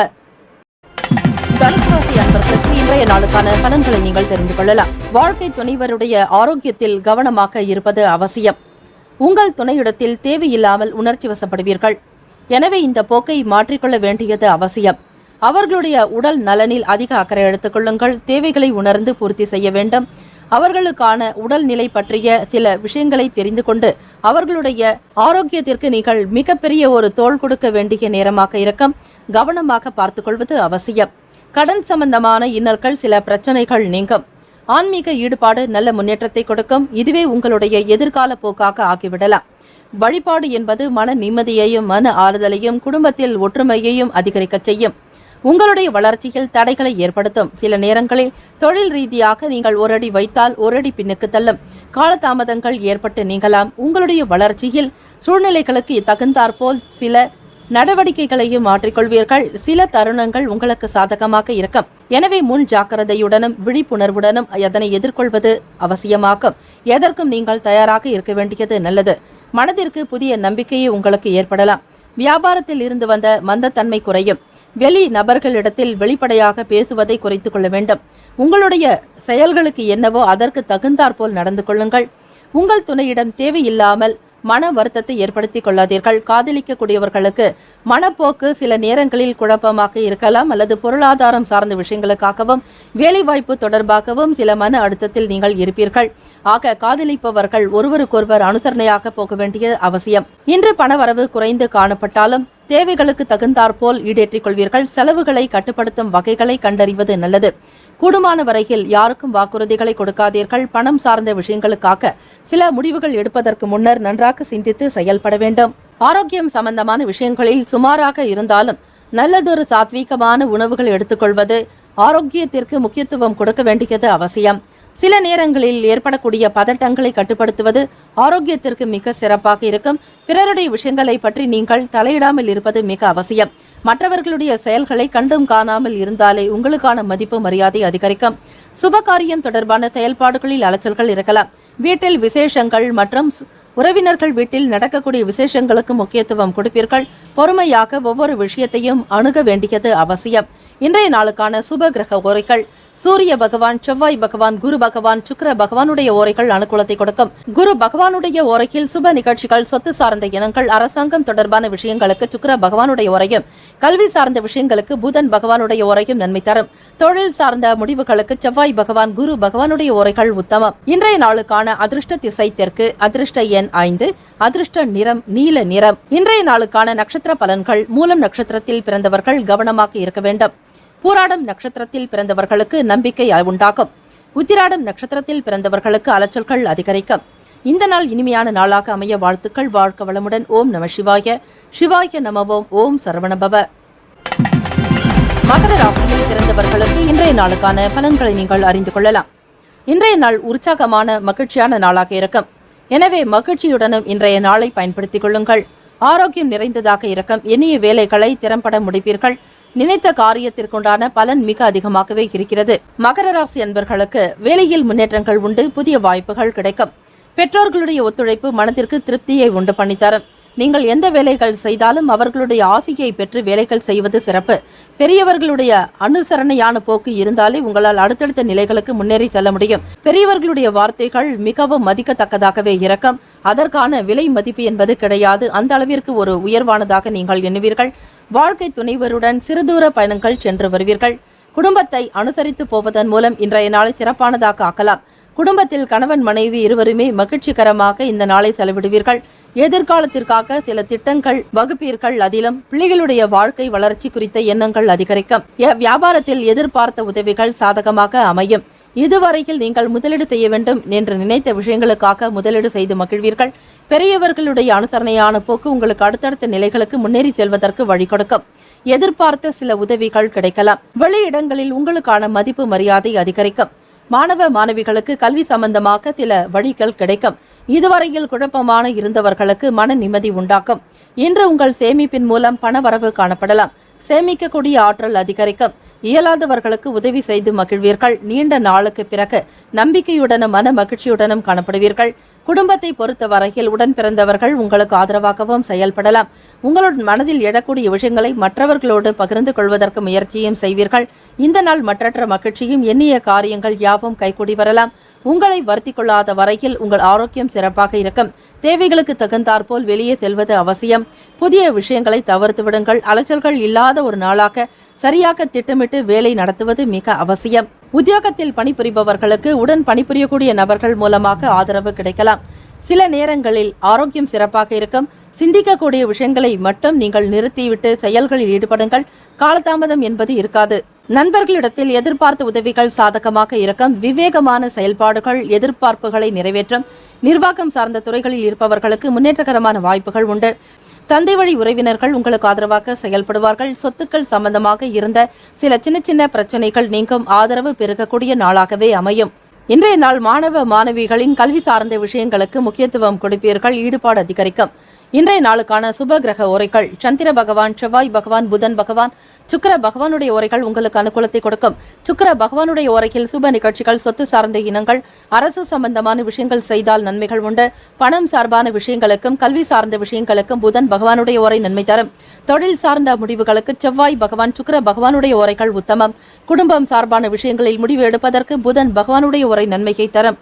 தனுசு ராசி அன்பர்களுக்கு இன்றைய நாளுக்கான பலன்களை நீங்கள் தெரிந்து கொள்ளலாம். வாழ்க்கை துணைவருடைய ஆரோக்கியத்தில் கவனமாக இருப்பது அவசியம். உங்கள் துணையிடத்தில் தேவையில்லாமல் உணர்ச்சி வசப்படுவீர்கள். எனவே இந்த போக்கை மாற்றிக்கொள்ள வேண்டியது அவசியம். அவர்களுடைய உடல் நலனில் அதிக அக்கறை எடுத்துக் கொள்ளுங்கள். தேவைகளை உணர்ந்து பூர்த்தி செய்ய வேண்டும். அவர்களுக்கான உடல்நிலை பற்றிய சில விஷயங்களை தெரிந்து கொண்டு அவர்களுடைய ஆரோக்கியத்திற்கு நீங்கள் மிகப்பெரிய ஒரு தோள் கொடுக்க வேண்டிய நேரமாக இருக்கும். கவனமாக பார்த்துக் கொள்வது அவசியம். கடன் சம்பந்தமான இன்னல்கள், சில பிரச்சனைகள் நீங்கும். ஆன்மீக ஈடுபாடு நல்ல முன்னேற்றத்தை கொடுக்கும். இதுவே உங்களுடைய எதிர்கால போக்காக ஆகிவிடலாம். வழிபாடு என்பது மன நிம்மதியையும் மன ஆறுதலையும் குடும்பத்தில் ஒற்றுமையையும் அதிகரிக்க செய்யும். உங்களுடைய வளர்ச்சியில் தடைகளை ஏற்படுத்தும். சில நேரங்களில் தொழில் ரீதியாக நீங்கள் ஒரு அடி வைத்தால் ஒரு அடி பின்னுக்கு தள்ளும். காலதாமதங்கள் ஏற்பட்டு நீங்கலாம். உங்களுடைய வளர்ச்சியில் சூழ்நிலைகளுக்கு தகுந்தாற்போல் சில நடவடிக்கைகளையும் மாற்றிக்கொள்வீர்கள். சில தருணங்கள் உங்களுக்கு சாதகமாக இருக்கும். எனவே முன் ஜாக்கிரதையுடனும் விழிப்புணர்வுடனும் அதனை எதிர்கொள்வது அவசியமாகும். எதற்கும் நீங்கள் தயாராக இருக்க வேண்டியது நல்லது. மனதிற்கு புதிய நம்பிக்கையை உங்களுக்கு ஏற்படலாம். வியாபாரத்தில் இருந்து வந்த மந்தத்தன்மை குறையும். வெளி நபர்களிடத்தில் வெளிப்படையாக பேசுவதை குறைத்துக் கொள்ள வேண்டும். உங்களுடைய செயல்களுக்கு என்னவோ அதற்கு தகுந்தாற்போல் நடந்து கொள்ளுங்கள். உங்கள் துணையிடம் தேவையில்லாமல் மன வருத்தத்தை ஏற்படுத்திக் கொள்ளாதீர்கள். காதலிக்கக்கூடியவர்களுக்கு மனப்போக்கு சில நேரங்களில் குழப்பமாக இருக்கலாம். அல்லது பொருளாதாரம் சார்ந்த விஷயங்களுக்காகவும் வேலைவாய்ப்பு தொடர்பாகவும் சில மன அழுத்தத்தில் நீங்கள் இருப்பீர்கள். ஆக காதலிப்பவர்கள் ஒருவருக்கொருவர் அனுசரணையாக போக வேண்டிய அவசியம். இன்று பணவரவு குறைந்து காணப்பட்டாலும் தேவைகளுக்கு தகுந்தாற்போல் ஈடேற்றிக் கொள்வீர்கள். செலவுகளை கட்டுப்படுத்தும் வகைகளை கண்டறிவது நல்லது. கூடுமான வரையில் யாருக்கும் வாக்குறுதிகளை கொடுக்காதீர்கள். பணம் சார்ந்த விஷயங்களுக்காக சில முடிவுகள் எடுப்பதற்கு முன்னர் நன்றாக சிந்தித்து செயல்பட வேண்டும். ஆரோக்கியம் சம்பந்தமான விஷயங்களில் சுமாராக இருந்தாலும் நல்லதொரு சாத்வீகமான உணவுகள் எடுத்துக்கொள்வது, ஆரோக்கியத்திற்கு முக்கியத்துவம் கொடுக்க வேண்டியது அவசியம். சில நேரங்களில் ஏற்படக்கூடிய பதட்டங்களை கட்டுப்படுத்துவது ஆரோக்கியத்திற்கு மிக சிறப்பாக இருக்கும். பிறருடைய விஷயங்களை பற்றி நீங்கள் தலையிடாமல் இருப்பது மிக அவசியம். மற்றவர்களுடைய செயல்களை கண்டும் காணாமல் இருந்தாலே உங்களுக்கான மதிப்பு மரியாதை அதிகரிக்கும். சுபகாரியம் தொடர்பான செயல்பாடுகளில் அலைச்சல்கள் இருக்கலாம். வீட்டில் விசேஷங்கள் மற்றும் உறவினர்கள் வீட்டில் நடக்கக்கூடிய விசேஷங்களுக்கு முக்கியத்துவம் கொடுப்பீர்கள். பொறுமையாக ஒவ்வொரு விஷயத்தையும் அணுக வேண்டியது அவசியம். இன்றைய நாளுக்கான சுப கிரக ஓரைகள்: சூரிய பகவான், செவ்வாய் பகவான், குரு பகவான், சுக்கிர பகவானுடைய ஓரைகள் அனுகூலத்தை கொடுக்கும். குரு பகவானுடைய ஓரையில் சுப நிகழ்ச்சிகள், சொத்து சார்ந்த இனங்கள், அரசாங்கம் தொடர்பான விஷயங்களுக்கு சுக்கிர பகவானுடைய ஓரையும், கல்வி சார்ந்த விஷயங்களுக்கு புதன் பகவானுடைய ஓரையும் நன்மை தரும். தொழில் சார்ந்த முடிவுகளுக்கு செவ்வாய் பகவான், குரு பகவானுடைய ஓரைகள் உத்தமம். இன்றைய நாளுக்கான அதிர்ஷ்ட திசை தெற்கு. அதிர்ஷ்ட எண் 5. அதிர்ஷ்ட நிறம் நீல நிறம். இன்றைய நாளுக்கான நட்சத்திர பலன்கள்: மூலம் நட்சத்திரத்தில் பிறந்தவர்கள் கவனமாக இருக்க வேண்டும். பூராடம் நட்சத்திரத்தில் பிறந்தவர்களுக்கு நம்பிக்கை உண்டாகும். உத்திராடம் நட்சத்திரத்தில் பிறந்தவர்களுக்கு அலைச்சல்கள் அதிகரிக்கும். இந்த நாள் இனிமையான நாளாக அமைய வாழ்த்துக்கள். வாழ்க வளமுடன். ஓம் நம சிவாய. சிவாய நமவோம். ஓம் சரவணபவ. மகர ராசியில் பிறந்தவர்களுக்கு இன்றைய நாளுக்கான பலன்களை நீங்கள் அறிந்து கொள்ளலாம். இன்றைய நாள் உற்சாகமான மகிழ்ச்சியான நாளாக இருக்கும். எனவே மகிழ்ச்சியுடனும் இன்றைய நாளை பயன்படுத்திக் கொள்ளுங்கள். ஆரோக்கியம் நிறைந்ததாக இருக்கும். எண்ணிய வேலைகளை திறம்பட முடிப்பீர்கள். நினைத்த காரியத்திற்குண்டான பலன் மிக அதிகமாகவே இருக்கிறது. மகர ராசி அன்பர்களுக்கு வேலையில் முன்னேற்றங்கள் உண்டு. புதிய வாய்ப்புகள் கிடைக்கும். பெற்றோர்களுடைய ஒத்துழைப்பு மனதிற்கு திருப்தியை உண்டு பண்ணித்தரும். நீங்கள் எந்த வேலைகள் செய்தாலும் அவர்களுடைய ஆசையை பெற்று வேலைகள் செய்வது சிறப்பு. பெரியவர்களுடைய அனுசரணையான போக்கு இருந்தாலே உங்களால் அடுத்தடுத்த நிலைகளுக்கு முன்னேறி செல்ல முடியும். பெரியவர்களுடைய வார்த்தைகள் மிகவும் மதிக்கத்தக்கதாகவே இருக்கும். அதற்கான விலை மதிப்பு என்பது கிடையாது. அந்த அளவிற்கு ஒரு உயர்வானதாக நீங்கள் எண்ணுவீர்கள். வாழ்க்கை துணைவருடன் சிறுதூர பயணங்கள் சென்று வருவீர்கள். குடும்பத்தை அனுசரித்து போவதன் மூலம் இன்றைய நாளை சிறப்பானதாக ஆக்கலாம். குடும்பத்தில் கணவன் மனைவி இருவருமே மகிழ்ச்சிகரமாக இந்த நாளை செலவிடுவீர்கள். எதிர்காலத்திற்காக சில திட்டங்கள் வகுப்பீர்கள். அதிலும் பிள்ளைகளுடைய வாழ்க்கை வளர்ச்சி குறித்த எண்ணங்கள் அதிகரிக்கும். வியாபாரத்தில் எதிர்பார்த்த உதவிகள் சாதகமாக அமையும். இதுவரையில் நீங்கள் முதலீடு செய்ய வேண்டும் என்று நினைத்த விஷயங்களுக்காக முதலீடு செய்து மகிழ்வீர்கள். பெரியவர்களுடைய அனுசரணையான போக்கு உங்களுக்கு அடுத்தடுத்த நிலைகளுக்கு முன்னேறி செல்வதற்கு வழி கொடுக்கும். எதிர்பார்த்த சில உதவிகள் கிடைக்கலாம். வெளியிடங்களில் உங்களுக்கான மதிப்பு மரியாதை அதிகரிக்கும். மாணவ மாணவிகளுக்கு கல்வி சம்பந்தமாக சில வழிகள் கிடைக்கும். இதுவரையில் குழப்பமான இருந்தவர்களுக்கு மன நிம்மதி உண்டாக்கும். இன்று உங்கள் சேமிப்பின் மூலம் பண வரவு காணப்படலாம். சேமிக்கக்கூடிய ஆற்றல் அதிகரிக்கும். இயலாதவர்களுக்கு உதவி செய்து மகிழ்வீர்கள். நீண்ட நாளுக்கு பிறகு நம்பிக்கையுடனும் மன மகிழ்ச்சியுடனும் காணப்படுவீர்கள். குடும்பத்தை பொறுத்த வரையில் உடன் பிறந்தவர்கள் உங்களுக்கு ஆதரவாகவும் செயல்படலாம். உங்களுடன் மனதில் எழக்கூடிய விஷயங்களை மற்றவர்களோடு பகிர்ந்து கொள்வதற்கு முயற்சியும் செய்வீர்கள். இந்த நாள் மற்றற்ற மகிழ்ச்சியும் எண்ணிய காரியங்கள் யாவும் கைகூடி வரலாம். உங்களை வருத்தி கொள்ளாத வரையில் உங்கள் ஆரோக்கியம் சிறப்பாக இருக்கும். தேவைகளுக்கு தகுந்தாற்போல் வெளியே செல்வது அவசியம். புதிய விஷயங்களை தவிர்த்து விடுங்கள். அலைச்சல்கள் இல்லாத ஒரு நாளாக சரியாக திட்டமிட்டு வேலை நடத்துவது மிக அவசியம். உத்தியோகத்தில் பணிபுரிபவர்களுக்கு உடன் பணிபுரியக்கூடிய நபர்கள் மூலமாக ஆதரவு கிடைக்கலாம். சில நேரங்களில் ஆரோக்கியம் சிறப்பாக இருக்கும். சிந்திக்கக்கூடிய விஷயங்களை மட்டும் நீங்கள் நிறுத்திவிட்டு செயல்களில் ஈடுபடுங்கள். காலதாமதம் என்பது இருக்காது. நண்பர்களிடத்தில் எதிர்பார்த்த உதவிகள் சாதகமாக இருக்கும். விவேகமான செயல்பாடுகள் எதிர்பார்ப்புகளை நிறைவேற்றும். நிர்வாகம் சார்ந்த துறைகளில் இருப்பவர்களுக்கு முன்னேற்றகரமான வாய்ப்புகள் உண்டு. தந்தை வழி உறவினர்கள் உங்களுக்கு ஆதரவாக செயல்படுவார்கள். சொத்துக்கள் சம்பந்தமாக இருந்த சில சின்ன சின்ன பிரச்சனைகள் நீங்கும். ஆதரவு பெருகக்கூடிய நாளாகவே அமையும். இன்றைய நாள் மாணவ மாணவிகளின் கல்வி சார்ந்த விஷயங்களுக்கு முக்கியத்துவம் கொடுப்பீர்கள். ஈடுபாடு அதிகரிக்கும். இன்றைய நாளுக்கான சுப கிரக உரைகள்: சந்திர பகவான், செவ்வாய் பகவான், புதன் பகவான், சுக்கிர பகவானுடைய உரைகள் உங்களுக்கு அனுகூலத்தை கொடுக்கும். சுக்கிர பகவானுடைய உரையில் சுப நிகழ்ச்சிகள், சொத்து சார்ந்த இனங்கள், அரசு சம்பந்தமான விஷயங்கள் செய்தால் நன்மைகள் உண்டு. பணம் சார்பான விஷயங்களுக்கும் கல்வி சார்ந்த விஷயங்களுக்கும் புதன் பகவானுடைய உரை நன்மை தரும். தொழில் சார்ந்த முடிவுகளுக்கு செவ்வாய் பகவான், சுக்கிர பகவானுடைய உரைகள் உத்தமம். குடும்பம் சார்பான விஷயங்களில் முடிவு எடுப்பதற்கு புதன் பகவானுடைய உரை நன்மையை தரும்.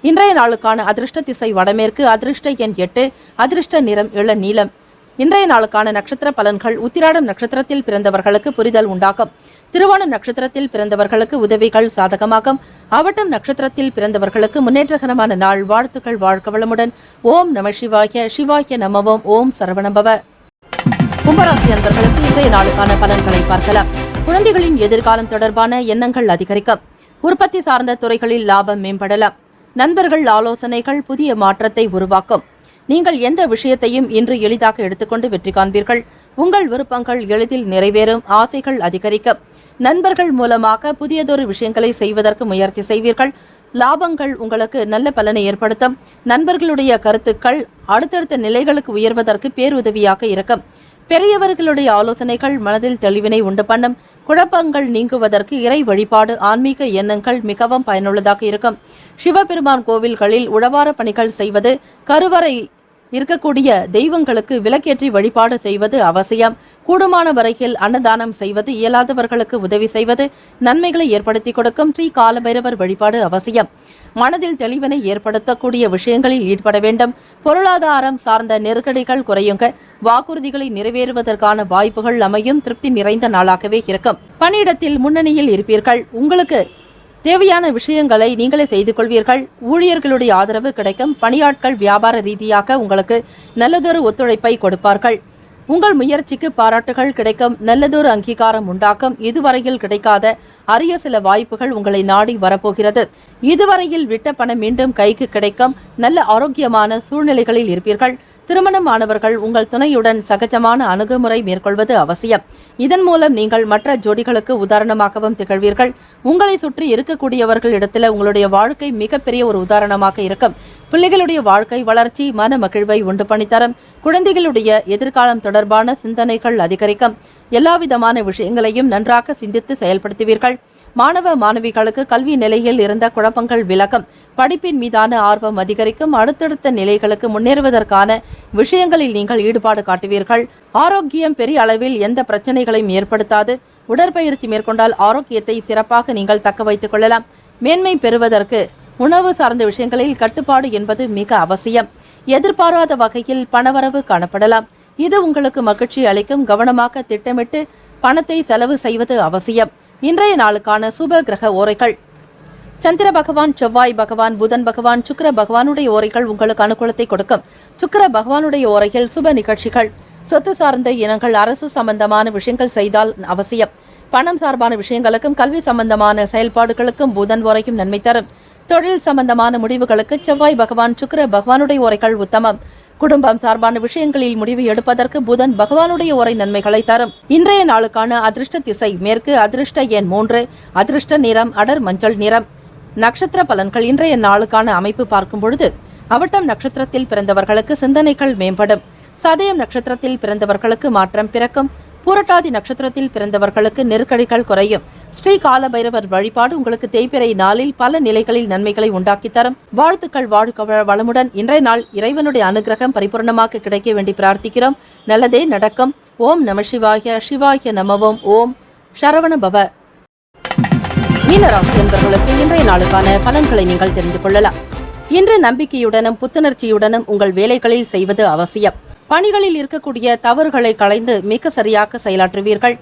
இன்றைய நாளுக்கான அதிர்ஷ்ட திசை வடமேற்கு. அதிர்ஷ்ட எண் 8. அதிர்ஷ்ட நிறம் இளநீலம். இன்றைய நாளுக்கான நட்சத்திர பலன்கள்: உத்திராடம் நட்சத்திரத்தில் பிறந்தவர்களுக்கு புரிதல் உண்டாகும். திருவோணம் நட்சத்திரத்தில் பிறந்தவர்களுக்கு உதவிகள் சாதகமாகும். அவட்டம் நட்சத்திரத்தில் பிறந்தவர்களுக்கு முன்னேற்றகரமான நாள். வாழ்த்துக்கள். வாழ்க வளமுடன். ஓம் நம சிவாய. சிவாய நமவோம். ஓம் சரவணபவ. கும்பராசி அன்பர்களுக்கு இன்றைய நாளுக்கான பலன்களை பார்க்கலாம். குழந்தைகளின் எதிர்காலம் தொடர்பான எண்ணங்கள் அதிகரிக்கும். உற்பத்தி சார்ந்த துறைகளில் லாபம் மேம்படலாம். நண்பர்கள் ஆலோசனைகள் புதிய மாற்றத்தை உருவாக்கும். நீங்கள் எந்த விஷயத்தையும் இன்று எளிதாக எடுத்துக்கொண்டு வெற்றி காண்பீர்கள். உங்கள் விருப்பங்கள் எளிதில் நிறைவேறும். ஆசைகள் அதிகரிக்கும். நண்பர்கள் மூலமாக புதியதொரு விஷயங்களை செய்வதற்கு முயற்சி செய்வீர்கள். லாபங்கள் உங்களுக்கு நல்ல பலனை ஏற்படுத்தும். நண்பர்களுடைய கருத்துக்கள் அடுத்தடுத்த நிலைகளுக்கு உயர்வதற்கு பேருதவியாக இருக்கும். பெரியவர்களுடைய ஆலோசனைகள் மனதில் தெளிவினை உண்டு பண்ணும். குழப்பங்கள் நீங்குவதற்கு இறை வழிபாடு, ஆன்மீக எண்ணங்கள் மிகவும் பயனுள்ளதாக இருக்கும். சிவபெருமான் கோவில்களில் உழவார பணிகள் செய்வது, கருவறை இருக்கக்கூடிய தெய்வங்களுக்கு விளக்கேற்றி வழிபாடு செய்வது அவசியம். கூடுமான வரையில் அன்னதானம் செய்வது, இயலாதவர்களுக்கு உதவி செய்வது நன்மைகளை ஏற்படுத்தி கொடுக்கும். ஸ்ரீ காலபைரவர் வழிபாடு அவசியம். மனதில் தெளிவினை ஏற்படுத்தக்கூடிய விஷயங்களில் ஈடுபட வேண்டும். பொருளாதாரம் சார்ந்த நெருக்கடிகள் குறையுங்க. வாக்குறுதிகளை நிறைவேறுவதற்கான வாய்ப்புகள் அமையும். திருப்தி நிறைந்த நாளாகவே இருக்கும். பணியிடத்தில் முன்னணியில் இருப்பீர்கள். உங்களுக்கு தேவையான விஷயங்களை நீங்களே செய்து கொள்வீர்கள். ஊழியர்களுடைய ஆதரவு கிடைக்கும். பணியாட்கள் வியாபார ரீதியாக உங்களுக்கு நல்லதொரு ஒத்துழைப்பை கொடுப்பார்கள். உங்கள் முயற்சிக்கு பாராட்டுகள் கிடைக்கும், நல்லதொரு அங்கீகாரம் உண்டாக்கும். இதுவரையில் கிடைக்காத அரிய சில வாய்ப்புகள் உங்களை நாடி வரப்போகிறது. இதுவரையில் விட்ட பணம் மீண்டும் கைக்கு கிடைக்கும். நல்ல ஆரோக்கியமான சூழ்நிலைகளில் இருப்பீர்கள். திருமணமானவர்கள் உங்கள் துணையுடன் சகஜமான அணுகுமுறை மேற்கொள்வது அவசியம். இதன் மூலம் நீங்கள் மற்ற ஜோடிகளுக்கு உதாரணமாகவும் திகழ்வீர்கள். உங்களை சுற்றி இருக்கக்கூடியவர்கள் இடத்துல உங்களுடைய வாழ்க்கை மிகப்பெரிய ஒரு உதாரணமாக இருக்கும். பிள்ளைகளுடைய வாழ்க்கை வளர்ச்சி மன மகிழ்வை உண்டு பண்ணித்தரும். குழந்தைகளுடைய எதிர்காலம் தொடர்பான சிந்தனைகள் அதிகரிக்கும். எல்லாவிதமான விஷயங்களையும் நன்றாக சிந்தித்து செயல்படுத்துவீர்கள். மாணவ மாணவிகளுக்கு கல்வி நிலையில் இருந்த குழப்பங்கள் விலகும். படிப்பின் மீதான ஆர்வம் அதிகரிக்கும். அடுத்தடுத்த நிலைகளுக்கு முன்னேறுவதற்கான விஷயங்களில் நீங்கள் ஈடுபாடு காட்டுவீர்கள். ஆரோக்கியம் பெரிய அளவில் எந்த பிரச்சனைகளையும் ஏற்படுத்தாது. உடற்பயிற்சி மேற்கொண்டால் ஆரோக்கியத்தை சிறப்பாக நீங்கள் தக்க வைத்துக் கொள்ளலாம். மேன்மை பெறுவதற்கு உணவு சார்ந்த விஷயங்களில் கட்டுப்பாடு என்பது மிக அவசியம். எதிர்பாராத வகையில் பணவரவு காணப்படலாம். இது உங்களுக்கு மகிழ்ச்சி அளிக்கும். கவனமாக திட்டமிட்டு பணத்தை செலவு செய்வது அவசியம். இன்றைய நாளுக்கான சுப கிரக ஓரைகள். சந்திர பகவான், செவ்வாய் பகவான், புதன் பகவான், சுக்கிர பகவானுடைய ஓரைகள் உங்களுக்கு அனுகூலத்தை கொடுக்கும். சுக்கிர பகவானுடைய ஓரையில் சுப நிகழ்ச்சிகள், சொத்து சார்ந்த இனங்கள், அரசு சம்பந்தமான விஷயங்கள் செய்தால் அவசியம். பணம் சார்பான விஷயங்களுக்கும் கல்வி சம்பந்தமான செயல்பாடுகளுக்கும் புதன் ஓரையும் நன்மை தரும். தொழில் சம்பந்தமான முடிவுகளுக்கு செவ்வாய் பகவான், சுக்கிர பகவானுடைய ஓரைகள் உத்தமம். குடும்பம் சார்பான விஷயங்களில் முடிவு எடுப்பதற்கு புதன் பகவானுடைய ஓரை நன்மைகளை தரும். இன்றைய நாளுக்கான அதிர்ஷ்ட திசை மேற்கு, அதிர்ஷ்ட எண் 3, அதிர்ஷ்ட நிறம் அடர் மஞ்சள் நிறம். நட்சத்திர பலன்கள். இன்றைய நாளுக்கான அமைப்பு பார்க்கும் பொழுது அவட்டம் நட்சத்திரத்தில் பிறந்தவர்களுக்கு சிந்தனைகள் மேம்படும். சதயம் நட்சத்திரத்தில் பிறந்தவர்களுக்கு மாற்றம் பிறக்கும். பூரட்டாதி நட்சத்திரத்தில் பிறந்தவர்களுக்கு நெருக்கடிகள் குறையும். ஸ்ரீ கால பைரவர் வழிபாடு உங்களுக்கு தேய்பிறை நாளில் பல நிலைகளில் நன்மைகளை உண்டாக்கி தரும். வாழ்த்துக்கள். வாழ்க வளமுடன். இன்றைய நாள் இறைவனுடைய அனுகிரகம் பரிபூர்ணமாக கிடைக்க வேண்டி பிரார்த்திக்கிறோம். நல்லதே நடக்கும். ஓம் நம சிவாய. சிவாய நமவோம். ஓம் சரவண பவ. மீனராசி என்பவர்களுக்கு இன்றைய நாளுக்கான பலன்களை நீங்கள் தெரிந்து கொள்ளலாம். இன்று நம்பிக்கையுடனும் புத்துணர்ச்சியுடனும் உங்கள் வேலைகளில் செய்வது அவசியம். பணிகளில் இருக்கக்கூடிய தவறுகளை களைந்து மிக சரியாக செயலாற்றுவீர்கள்.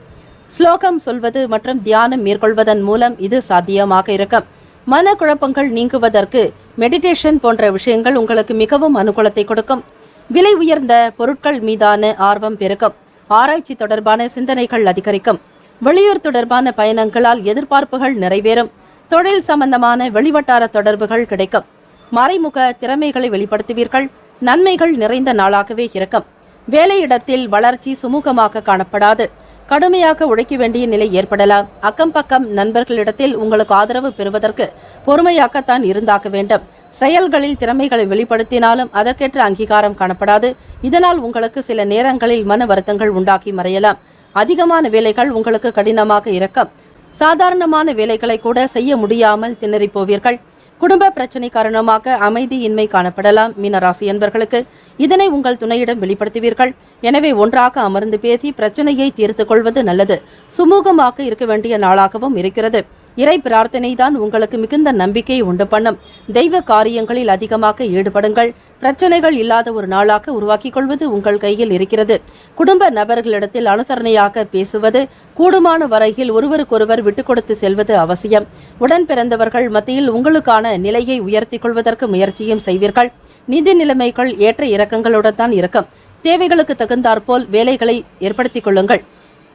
ஸ்லோகம் சொல்வது மற்றும் தியானம் மேற்கொள்வதன் மூலம் இது சாத்தியமாக இருக்கும். மன குழப்பங்கள் நீங்குவதற்கு மெடிடேஷன் போன்ற விஷயங்கள் உங்களுக்கு மிகவும் அனுகூலத்தை கொடுக்கும். விலை உயர்ந்த பொருட்கள் மீதான ஆர்வம் பெருக்கும். ஆராய்ச்சி தொடர்பான சிந்தனைகள் அதிகரிக்கும். வெளியூர் தொடர்பான பயணங்களால் எதிர்பார்ப்புகள் நிறைவேறும். தொழில் சம்பந்தமான வெளிவட்டார தொடர்புகள் கிடைக்கும். மறைமுக திறமைகளை வெளிப்படுத்துவீர்கள். நன்மைகள் நிறைந்த நாளாகவே இருக்கும். வேலையிடத்தில் வளர்ச்சி சுமூகமாக காணப்படாது. கடுமையாக உழைக்க வேண்டிய நிலை ஏற்படலாம். அக்கம் பக்கம் நண்பர்களிடத்தில் உங்களுக்கு ஆதரவு பெறுவதற்கு பொறுமையாகத்தான் இருந்தாக வேண்டும். செயல்களில் திறமைகளை வெளிப்படுத்தினாலும் அதற்கேற்ற அங்கீகாரம் காணப்படாது. இதனால் உங்களுக்கு சில நேரங்களில் மன வருத்தங்கள் உண்டாக்கி மறையலாம். அதிகமான வேலைகள் உங்களுக்கு கடினமாக இருக்கும். சாதாரணமான வேலைகளை கூட செய்ய முடியாமல் திணறி போவீர்கள். குடும்ப பிரச்சனை காரணமாக அமைதியின்மை காணப்படலாம். மீனராசி என்பவர்களுக்கு இதனை உங்கள் துணையிடம் வெளிப்படுத்துவீர்கள். எனவே ஒன்றாக அமர்ந்து பேசி பிரச்சனையை தீர்த்து கொள்வது நல்லது. சுமூகமாக இருக்க வேண்டிய நாளாகவும் இருக்கிறது. இறை பிரார்த்தனை தான் உங்களுக்கு மிகுந்த நம்பிக்கையை உண்டு பண்ணும். தெய்வ காரியங்களில் அதிகமாக ஈடுபடுங்கள். பிரச்சனைகள் இல்லாத ஒரு நாளாக உருவாக்கிக் கொள்வது உங்கள் கையில் இருக்கிறது. குடும்ப நபர்களிடத்தில் அனுசரணையாக பேசுவது, கூடுமான வரையில் ஒருவருக்கொருவர் விட்டுக் கொடுத்து செல்வது அவசியம். உடன் பிறந்தவர்கள் மத்தியில் உங்களுக்கான நிலையை உயர்த்திக் கொள்வதற்கு முயற்சியும் செய்வீர்கள். நிதி நிலைமைகள் ஏற்ற இறக்கங்களுடன் தான் இருக்கும். தேவைகளுக்கு தகுந்தாற்போல் வேலைகளை ஏற்படுத்திக் கொள்ளுங்கள்.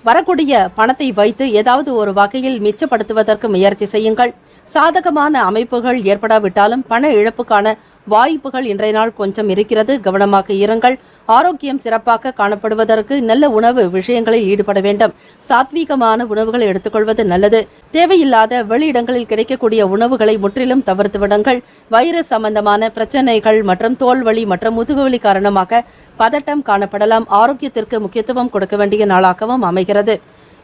வரக்கூடிய பணத்தை வைத்து ஏதாவது ஒரு வகையில் மிச்சப்படுத்துவதற்கு முயற்சி செய்யுங்கள். சாதகமான அமைப்புகள் ஏற்படாவிட்டாலும் பண இழப்புக்கான வாய்ப்புகள் இன்றைய நாள் கொஞ்சம் இருக்கிறது. கவனமாக இருங்கள். ஆரோக்கியம் சிறப்பாக காணப்படுவதற்கு நல்ல உணவு விஷயங்களில் ஈடுபட வேண்டும். சாத்வீகமான உணவுகளை எடுத்துக்கொள்வது நல்லது. தேவையில்லாத வெளியிடங்களில் கிடைக்கக்கூடிய உணவுகளை முற்றிலும் தவிர்த்து விடுங்கள். வயிறு சம்பந்தமான பிரச்சனைகள் மற்றும் தோல்வலி மற்றும் முதுகுவலி காரணமாக பதட்டம் காணப்படலாம். ஆரோக்கியத்திற்கு முக்கியத்துவம் கொடுக்க வேண்டிய நாளாகவும் அமைகிறது.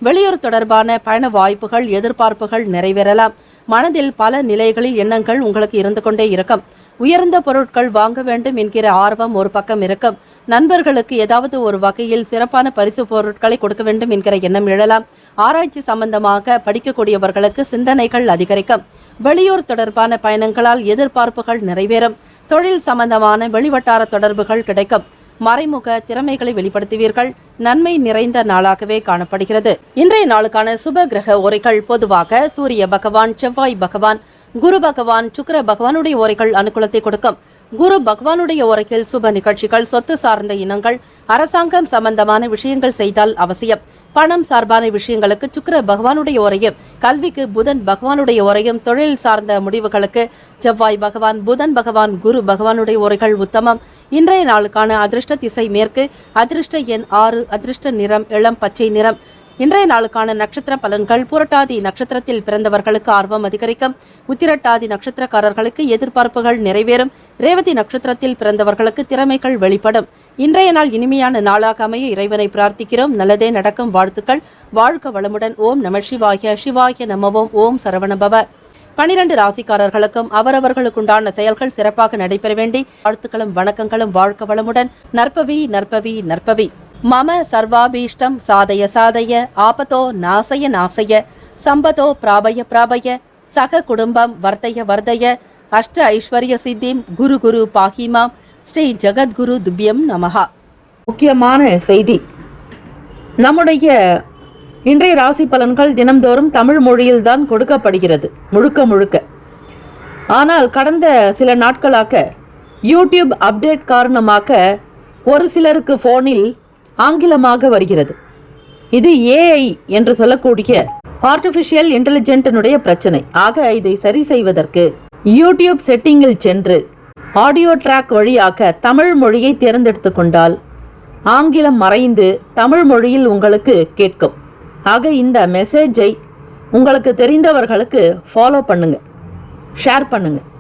வெளியூர் தொடர்பான பயண வாய்ப்புகள், எதிர்பார்ப்புகள் நிறைவேறலாம். மனதில் பல நிலைகளில் எண்ணங்கள் உங்களுக்கு இருந்து கொண்டே இருக்கும். உயர்ந்த பொருட்கள் வாங்க வேண்டும் என்கிற ஆர்வம் ஒரு பக்கம் இருக்கும். நண்பர்களுக்கு ஏதாவது ஒரு வகையில் சிறப்பான பரிசு பொருட்களை கொடுக்க வேண்டும் என்கிற எண்ணம் எழலாம். ஆராய்ச்சி சம்பந்தமாக படிக்கக்கூடியவர்களுக்கு சிந்தனைகள் அதிகரிக்கும். வெளியூர் தொடர்பான பயணங்களால் எதிர்பார்ப்புகள் நிறைவேறும். தொழில் சம்பந்தமான வெளிவட்டார தொடர்புகள் கிடைக்கும். மறைமுக திறமைகளை வெளிப்படுத்துவீர்கள். நன்மை நிறைந்த நாளாகவே காணப்படுகிறது. இன்றைய நாளுக்கான சுப கிரக உரைகள். பொதுவாக சூரிய பகவான், செவ்வாய் பகவான், குரு பகவான், சுக்கிர பகவானுடைய உரைகள் அனுகூலத்தை கொடுக்கும். குரு பகவானுடைய உரையில் சுப நிகழ்ச்சிகள், சொத்து சார்ந்த இனங்கள், அரசாங்கம் சம்பந்தமான விஷயங்கள் செய்தால் அவசியம். பணம் சார்பான விஷயங்களுக்கு சுக்கிர பகவானுடைய உரையும், கல்விக்கு புதன் பகவானுடைய உரையும், தொழில் சார்ந்த முடிவுகளுக்கு செவ்வாய் பகவான், புதன் பகவான், குரு பகவானுடைய உரைகள் உத்தமம். இன்றைய நாளுக்கான அதிர்ஷ்ட திசை மேற்கு, அதிர்ஷ்ட எண் 6, அதிர்ஷ்ட நிறம் இளம் பச்சை நிறம். இன்றைய நாளுக்கான நட்சத்திர பலன்கள். புரட்டாதி நட்சத்திரத்தில் பிறந்தவர்களுக்கு ஆர்வம் அதிகரிக்கும். உத்திரட்டாதி நட்சத்திரக்காரர்களுக்கு எதிர்பார்ப்புகள் நிறைவேறும். ரேவதி நட்சத்திரத்தில் பிறந்தவர்களுக்கு திறமைகள் வெளிப்படும். இன்றைய நாள் இனிமையான நாளாக அமைய இறைவனை பிரார்த்திக்கிறோம். நல்லதே நடக்கும். வாழ்த்துக்கள். வாழ்க வளமுடன். ஓம் நம சிவாய. சிவாய நமவோம். ஓம் சரவணபவ. 12 ராசிக்காரர்களுக்கும் அவரவர்களுக்குண்டான செயல்கள் சிறப்பாக நடைபெற வேண்டி வாழ்த்துக்களும் வணக்கங்களும். வாழ்க வளமுடன். நற்பவி நற்பவி நற்பவி. மம சர்வாபீஷ்டம் சாதய சாதய ஆபத்தோ நாசய நாசய சம்பதோ பிராபய பிராபய சக குடும்பம் வர்தய வர்தய அஷ்ட ஐஸ்வர்ய சித்திம் குரு குரு பாகிமாம் ஸ்ரீ ஜகத்குரு துப்யம் நமஹா. முக்கியமான செய்தி. நம்முடைய இன்றைய ராசி பலன்கள் தினம்தோறும் தமிழ் மொழியில்தான் கொடுக்கப்படுகிறது முழுக்க முழுக்க. ஆனால் கடந்த சில நாட்களாக யூடியூப் அப்டேட் காரணமாக ஒரு சிலருக்கு போனில் ஆங்கிலமாக வருகிறது. இது ஏஐ என்று சொல்லக்கூடிய ஆர்டிஃபிஷியல் இன்டெலிஜென்டினுடைய பிரச்சனை. ஆக இதை சரி செய்வதற்கு யூடியூப் செட்டிங்கில் சென்று ஆடியோ ட்ராக் வழியாக தமிழ் மொழியை தேர்ந்தெடுத்து கொண்டால் ஆங்கிலம் மறைந்து தமிழ் மொழியில் உங்களுக்கு கேட்கும். ஆக இந்த மெசேஜை உங்களுக்கு தெரிந்தவர்களுக்கு ஃபாலோ பண்ணுங்க, ஷேர் பண்ணுங்க.